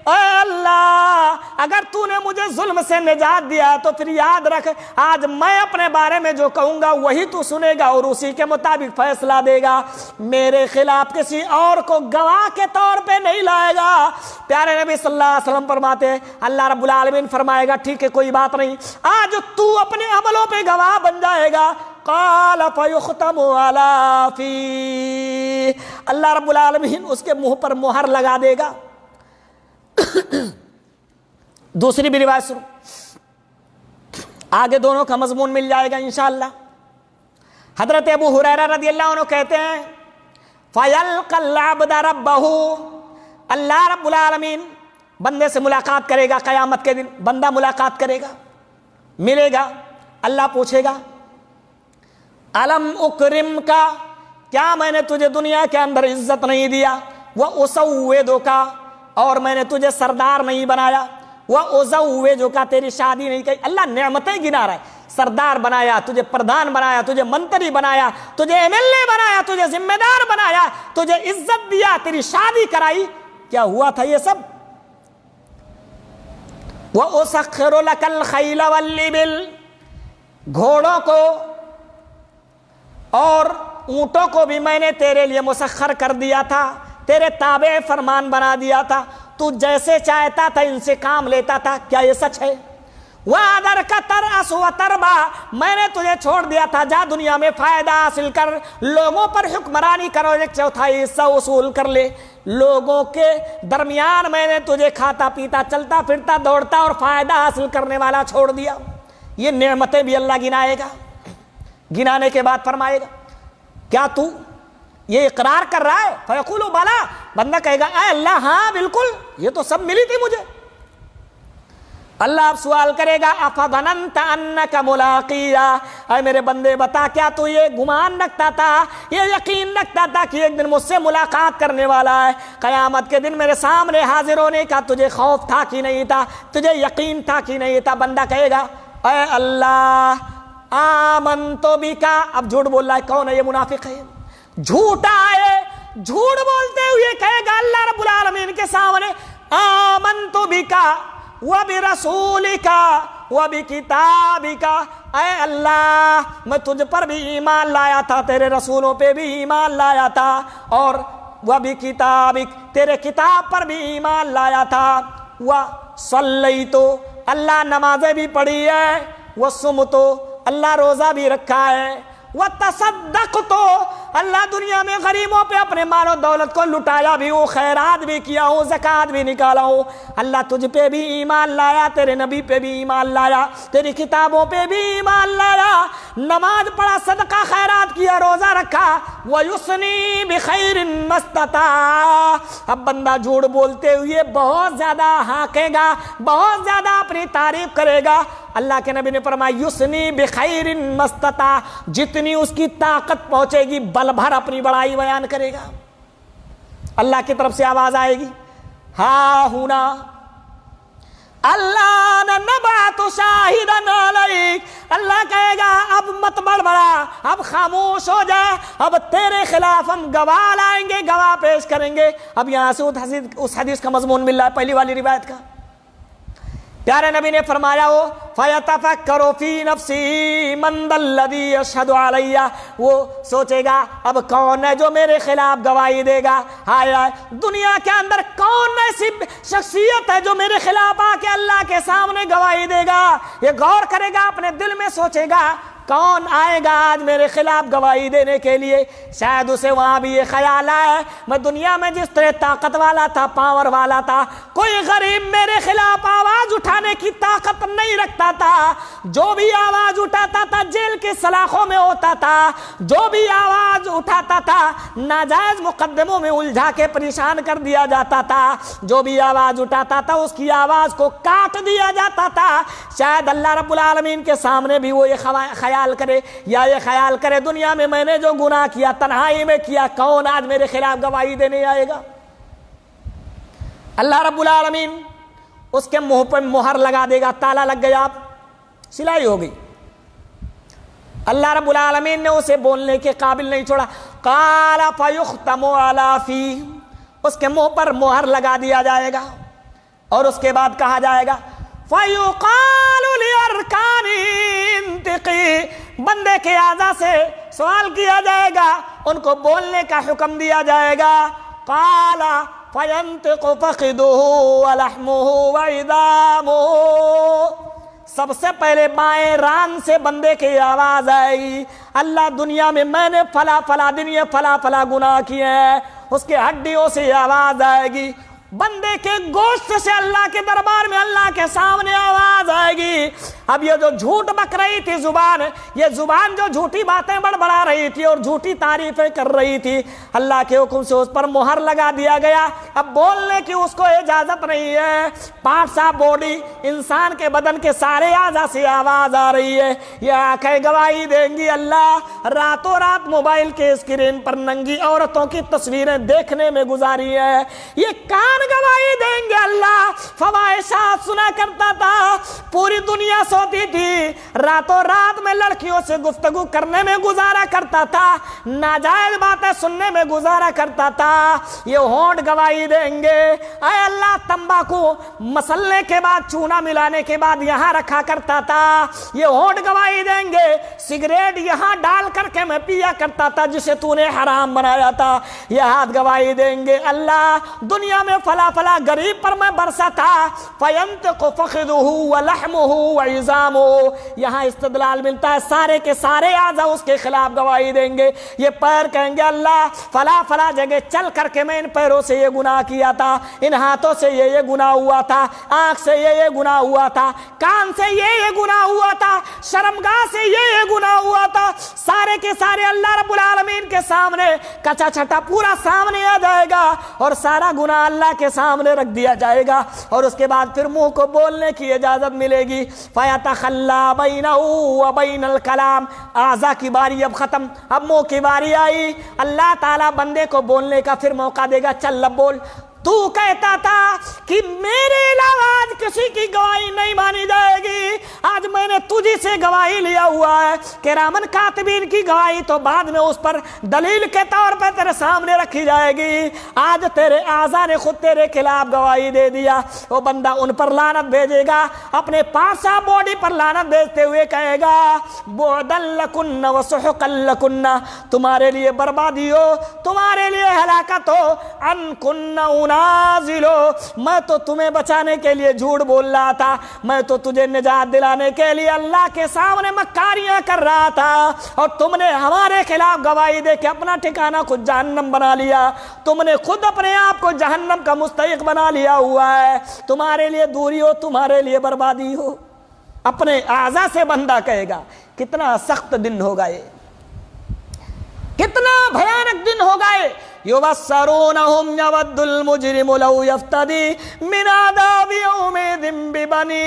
اے اللہ اگر تو نے مجھے ظلم سے نجات دیا تو پھر یاد رکھ آج میں اپنے بارے میں جو کہوں گا وہی تو سنے گا اور اسی کے مطابق فیصلہ دے گا، میرے خلاف کسی اور کو گواہ کے طور پہ نہیں لائے گا. پیارے نبی صلی اللہ علیہ وسلم فرماتے ہیں اللہ رب العالمین فرمائے گا ٹھیک ہے کوئی بات نہیں، آج تو اپنے عملوں پہ گواہ بن جائے گا. قال فیختم علی فی، اللہ رب العالمین اس کے منہ پر مہر لگا دے گا. دوسری بھی روایت سنو، آگے دونوں کا مضمون مل جائے گا انشاءاللہ. حضرت ابو ہریرہ رضی اللہ عنہ کہتے ہیں فَيَلْقَ الْعَبْدَ رَبَّهُ، اللہ رب العالمین بندے سے ملاقات کرے گا قیامت کے دن. بندہ ملاقات کرے گا، ملے گا، اللہ پوچھے گا الم اکرم کا، کیا میں نے تجھے دنیا کے اندر عزت نہیں دیا، وَأُسَوِّدُكَ، اور میں نے تجھے سردار نہیں بنایا، وَأُزَوِّجُكَ، تیری شادی نہیں کی. اللہ نعمتیں گنا رہا ہے، سردار بنایا، تجھے پردھان بنایا، تجھے منتری بنایا، تجھے MLA بنایا، تجھے ذمہ دار بنایا، تجھے عزت دیا، تیری شادی کرائی. کیا ہوا تھا یہ سب؟ وَأُسَخِّرُ لَكَ الْخَيْلَ وَالْإِبِلَ، گھوڑوں کو اور اونٹوں کو بھی میں نے تیرے لیے مسخر کر دیا تھا، تیرے تابع فرمان بنا دیا تھا، تو جیسے چاہتا تھا ان سے کام لیتا تھا. کیا یہ سچ ہے؟ وَأَذَرْكَ تَرْأَسُ وَتَرْبَى، میں نے تجھے چھوڑ دیا تھا جا دنیا میں فائدہ حاصل کر، لوگوں پر حکمرانی کرو، ایک چوتھائی حصہ وصول کر لے. لوگوں کے درمیان میں نے تجھے کھاتا پیتا چلتا پھرتا دوڑتا اور فائدہ حاصل کرنے والا چھوڑ دیا. یہ نعمتیں بھی اللہ گنائے گا. گنانے کے بعد فرمائے گا کیا تو یہ اقرار کر رہا ہے؟ فیقول بلا، بندہ کہے گا اے اللہ ہاں بالکل یہ تو سب ملی تھی مجھے. اللہ اب سوال کرے گا افظننت انک ملاقیہ، اے میرے بندے بتا کیا تو یہ گمان رکھتا تھا، یہ یقین رکھتا تھا کہ ایک دن مجھ سے ملاقات کرنے والا ہے، قیامت کے دن میرے سامنے حاضر ہونے کا تجھے خوف تھا کہ نہیں تھا، تجھے یقین تھا کہ نہیں تھا؟ بندہ کہے گا اے اللہ آمنت بکا. اب جھوٹ بول رہا ہے، کون ہے یہ؟ منافق ہے، جھوٹا ہے. جھوٹ بولتے ہوئے کہے گا اللہ رب العالمین کے سامنے آمنت بکا وَبِرَسُولِكَ، وبکتابکا، اے اللہ میں تجھ پر بھی ایمان لایا تھا، تیرے رسولوں پہ بھی ایمان لایا تھا، اور وبکتابک تیرے کتاب پر بھی ایمان لایا تھا، وصلیت اللہ نمازیں بھی پڑھی ہے، وصمت اللہ روزہ بھی رکھا ہے، وتصدقت اللہ دنیا میں غریبوں پہ اپنے مال و دولت کو لٹایا بھی ہوں، خیرات بھی کیا ہوں، زکوٰۃ بھی نکالا ہوں۔ اللہ تجھ پہ بھی ایمان لایا، تیرے نبی پہ بھی ایمان لایا، تیری کتابوں پہ بھی ایمان لایا، نماز پڑھا، صدقہ خیرات کیا، روزہ رکھا، وَيُسْنِي بِخَيْرٍ مَسْتَطَاعَ اب بندہ جھوٹ بولتے ہوئے بہت زیادہ ہانکے گا، بہت زیادہ اپنی تعریف کرے گا۔ اللہ کے نبی نے فرمایا یسنی بخیر مستطاع، جتنی اس کی طاقت پہنچے گی بل بھر اپنی بڑائی بیان کرے گا۔ اللہ کی طرف سے آواز آئے گی، ہاں ہونا اللہ نبعث شاہدا علیک، اللہ کہے گا اب مت بڑبڑا، اب خاموش ہو جا، اب تیرے خلاف ہم گواہ لائیں گے، گواہ پیش کریں گے۔ اب یہاں سے اس حدیث کا مضمون مل رہا ہے، پہلی والی روایت کا۔ پیارے نبی نے فرمایا ہو فَيَتَفَكَّرُ فِي نَفْسِهِ مَنْ ذَا الَّذِي يَشْهَدُ عَلَيَّ، وہ سوچے گا اب کون ہے جو میرے خلاف گواہی دے گا، ہائے دنیا کے اندر کون ایسی شخصیت ہے جو میرے خلاف آ کے اللہ کے سامنے گواہی دے گا۔ یہ غور کرے گا، اپنے دل میں سوچے گا کون آئے گا آج میرے خلاف گواہی دینے کے لیے۔ شاید اسے وہاں بھی یہ خیال آئے میں دنیا میں جس طرح طاقت والا تھا، پاور والا تھا، کوئی غریب میرے خلاف آواز اٹھانے کی طاقت نہیں رکھتا تھا، جو بھی آواز اٹھاتا تھا جیل کے سلاخوں میں ہوتا تھا، جو بھی آواز اٹھاتا تھا ناجائز مقدموں میں الجھا کے پریشان کر دیا جاتا تھا، جو بھی آواز اٹھاتا تھا اس کی آواز کو کاٹ دیا جاتا تھا۔ شاید اللہ رب العالمین کے سامنے بھی وہ یہ خیال کرے، یا یہ خیال کرے دنیا میں میں نے جو گناہ کیا تنہائی میں کیا، کون آج میرے خلاف گواہی دینے آئے گا۔ اللہ رب العالمین اس کے منہ پر مہر لگا دے گا، تالا لگ گیا، سلائی ہو گئی۔ اللہ رب العالمین نے اسے بولنے کے قابل نہیں چھوڑا۔ قال فیختم علی فیہ، اس کے منہ پر مہر لگا دیا جائے گا، اور اس کے بعد کہا جائے گا فَيُقَالُ لِأَرْكَانِ انْتِقِي، بندے کے اعضاء سے سوال کیا جائے گا، ان کو بولنے کا حکم دیا جائے گا۔ قَالَ فَيَنْتِقُ فَخِذُهُ وَلَحْمُهُ وَعِظَامُهُ، سب سے پہلے بائیں ران سے بندے کی آواز آئے گی، اللہ دنیا میں میں نے فلا فلا دن یہ فلا فلا گناہ کیے ہیں، اس کے ہڈیوں سے آواز آئے گی، بندے کے گوشت سے اللہ کے دربار میں اللہ کے سامنے آواز آئے گی۔ اب یہ جو جھوٹ بک رہی تھی زبان، یہ زبان جو جھوٹی باتیں بڑبڑا رہی تھی اور جھوٹی تعریفیں کر رہی تھی، اللہ کے حکم سے اس پر مہر لگا دیا گیا، اب بولنے کی اس کو اجازت نہیں ہے۔ پارٹس آف باڈی، انسان کے بدن کے سارے اعضاء سے آواز آ رہی ہے، یہ آنکھیں گواہی دیں گی اللہ راتوں رات موبائل کے اسکرین پر ننگی عورتوں کی تصویریں دیکھنے میں گزاری ہے، یہ کان گواہی دیں گے اللہ فواحشات سنا کرتا تھا، پوری دنیا سوتی تھی، راتوں رات میں لڑکیوں سے گفتگو کرنے میں گزارا کرتا تھا، ناجائز باتیں سننے میں گزارا کرتا تھا، یہ ہونٹ گواہی دیں گے اے اللہ تمباکو مسلنے کے بعد چونا ملانے کے بعد یہاں رکھا کرتا تھا، یہ ہونٹ گواہی دیں گے سگریٹ یہاں ڈال کر کے میں پیا کرتا تھا جسے تو نے حرام بنایا تھا، یہ ہاتھ گواہی دیں گے اللہ دنیا میں فلا فلا غریب پر میں برسا تھا، فینطق فخذہ ولحمہ وعظامہ، یہاں استدلال ملتا ہے سارے کے سارے اعضاء اس کے خلاف گواہی دیں گے، یہ پیر کہیں گے اللہ فلا فلا جگہ چل کر کے میں ان پیروں سے یہ گناہ کیا تھا، ان ہاتھوں سے یہ گناہ ہوا تھا، آنکھ سے یہ گناہ ہوا تھا، کان سے یہ گناہ ہوا تھا، شرمگاہ سے یہ گناہ ہوا تھا، سارے کے سارے اللہ رب العالمین کے سامنے کچا چھٹا پورا سامنے آ جائے گا، اور سارا گناہ اللہ کے سامنے رکھ دیا جائے گا، اور اس کے بعد پھر منہ کو بولنے کی اجازت ملے گی۔ فَيَتَخَلَّى بَيْنَهُ وَبَيْنَ الْكَلَامِ، اعضاء کی باری اب ختم، اب منہ کی باری آئی، اللہ تعالیٰ بندے کو بولنے کا پھر موقع دے گا، چل اب بول، تو کہتا تھا کہ میرے علاوہ آج کسی کی گواہی نہیں مانی جائے گی، آج میں نے تجھی سے گواہی لیا ہوا ہے، کرامن کاتبین کی گواہی تو بعد میں اس پر دلیل کے طور پر تیرے سامنے رکھی جائے گی، آج تیرے اعضاء نے خود تیرے خلاف گواہی دے دیا۔ وہ بندہ ان پر لعنت بھیجے گا، اپنے پاسا باڈی پر لعنت بھیجتے ہوئے کہے گا بعدن لکن وسحقا لکن، تمہارے لیے بربادی ہو، تمہارے لیے ہلاکت ہو، ان کن انازلو، میں تو تمہیں بچانے کے لیے جھوٹ بول رہا تھا، میں تو تجھے نجات دلانے کے لیے اللہ کے سامنے مکاریاں کر رہا تھا، اور تم نے ہمارے خلاف گواہی دے کے اپنا ٹھکانہ خود جہنم بنا لیا، تم نے خود اپنے آپ کو جہنم کا مستحق بنا لیا ہوا ہے، تمہارے لیے دوری ہو، تمہارے لیے بربادی ہو۔ اپنے اعضاء سے بندہ کہے گا، کتنا سخت دن ہوگا یہ، کتنا بھیانک دن ہوگا یہ۔ یبصرونہم یود المجرم لو یفتدی من عذاب یومئذ ببنیہ،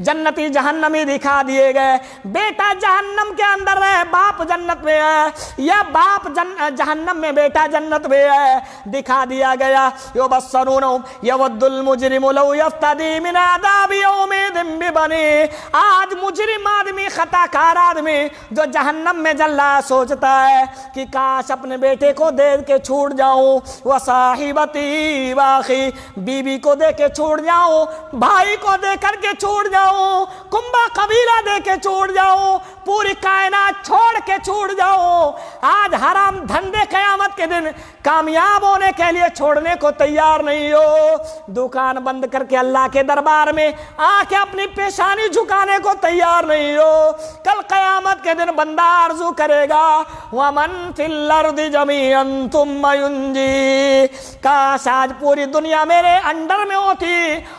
جنتی جہنمی دکھا دیے گئے، بیٹا جہنم کے اندر ہے، باپ جنت میں ہے، یا باپ جہنم میں بیٹا جنت میں ہے، دکھا دیا گیا۔ یبصرونہم یود المجرم لو یفتدی من عذاب یومئذ ببنیہ، آج مجرم آدمی، خطا کار آدمی جو جہنم میں جل رہا سوچتا ہے کہ کاش اپنے بیٹے کو دے کے چھوٹ جاؤں، وصاحبتی واخی، بیوی کو دے کے چھوٹ جاؤں، بھائی کو دے کر کے چھوٹ جاؤں، کنبہ قبیلہ دے کے چھوٹ جاؤں، پوری کائنات چھوڑ کے چھوٹ جاؤں۔ آج حرام دھندے قیامت کے دن کامیاب ہونے کے لیے چھوڑنے کو تیار نہیں ہو، دکان بند کر کے اللہ کے دربار میں آ کے اپنی پیشانی جھکانے کو تیار نہیں ہو۔ کل قیامت کے دن بندہ آرزو کرے گا وَمَن فِي الْأَرْضِ جَمِيعًا ثُمَّ يُنْجِي، کاش آج پوری دنیا میرے انڈر میں ہوتی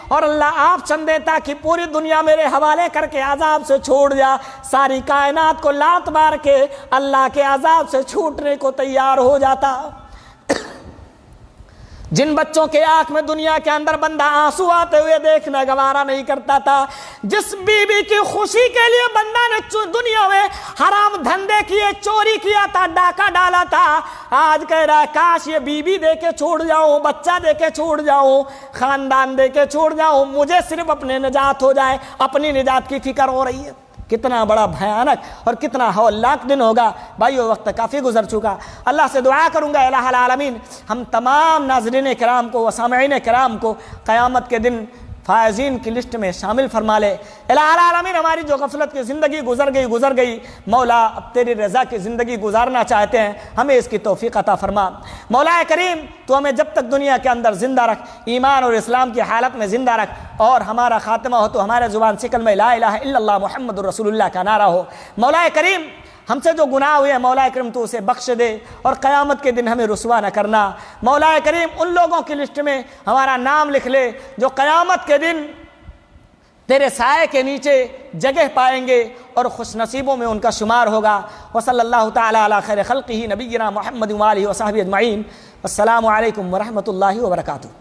اور اللہ آپشن دیتا کہ پوری دنیا میرے حوالے کر کے عذاب سے چھوٹ جا، ساری کائنات کو لات مار کے اللہ کے عذاب سے چھوٹنے کو تیار ہو جاتا۔ جن بچوں کے آنکھ میں دنیا کے اندر بندہ آنسو آتے ہوئے دیکھنا گوارا نہیں کرتا تھا، جس بیوی کی خوشی کے لیے بندہ نے دنیا میں حرام دھندے کیے، چوری کیا تھا، ڈاکہ ڈالا تھا، آج کہہ رہا ہے کاش یہ بیوی دے کے چھوڑ جاؤں، بچہ دے کے چھوڑ جاؤں، خاندان دے کے چھوڑ جاؤں، مجھے صرف اپنے نجات ہو جائے، اپنی نجات کی فکر ہو رہی ہے۔ کتنا بڑا بھیانک اور کتنا ہولناک دن ہوگا۔ بھائیو وقت کافی گزر چکا، اللہ سے دعا کروں گا الہ العالمین ہم تمام ناظرین کرام کو و سامعین کرام کو قیامت کے دن فائزین کی لسٹ میں شامل فرما لے۔ الہ العالمین ہماری جو غفلت کی زندگی گزر گئی مولا اب تیری رضا کی زندگی گزارنا چاہتے ہیں، ہمیں اس کی توفیق عطا فرما۔ مولا کریم تو ہمیں جب تک دنیا کے اندر زندہ رکھ، ایمان اور اسلام کی حالت میں زندہ رکھ، اور ہمارا خاتمہ ہو تو ہمارے زبان سے کلمہ لا الہ الا اللہ محمد الرسول اللہ کا نعرہ ہو۔ مولا کریم ہم سے جو گناہ ہوئے ہیں مولا کریم تو اسے بخش دے اور قیامت کے دن ہمیں رسوا نہ کرنا۔ مولا کریم ان لوگوں کی لسٹ میں ہمارا نام لکھ لے جو قیامت کے دن تیرے سائے کے نیچے جگہ پائیں گے اور خوش نصیبوں میں ان کا شمار ہوگا۔ وصلی اللہ تعالی علی خیر خلقہ نبینا محمد وآلہ وصحبہ اجمعین۔ السلام علیکم ورحمۃ اللہ وبرکاتہ۔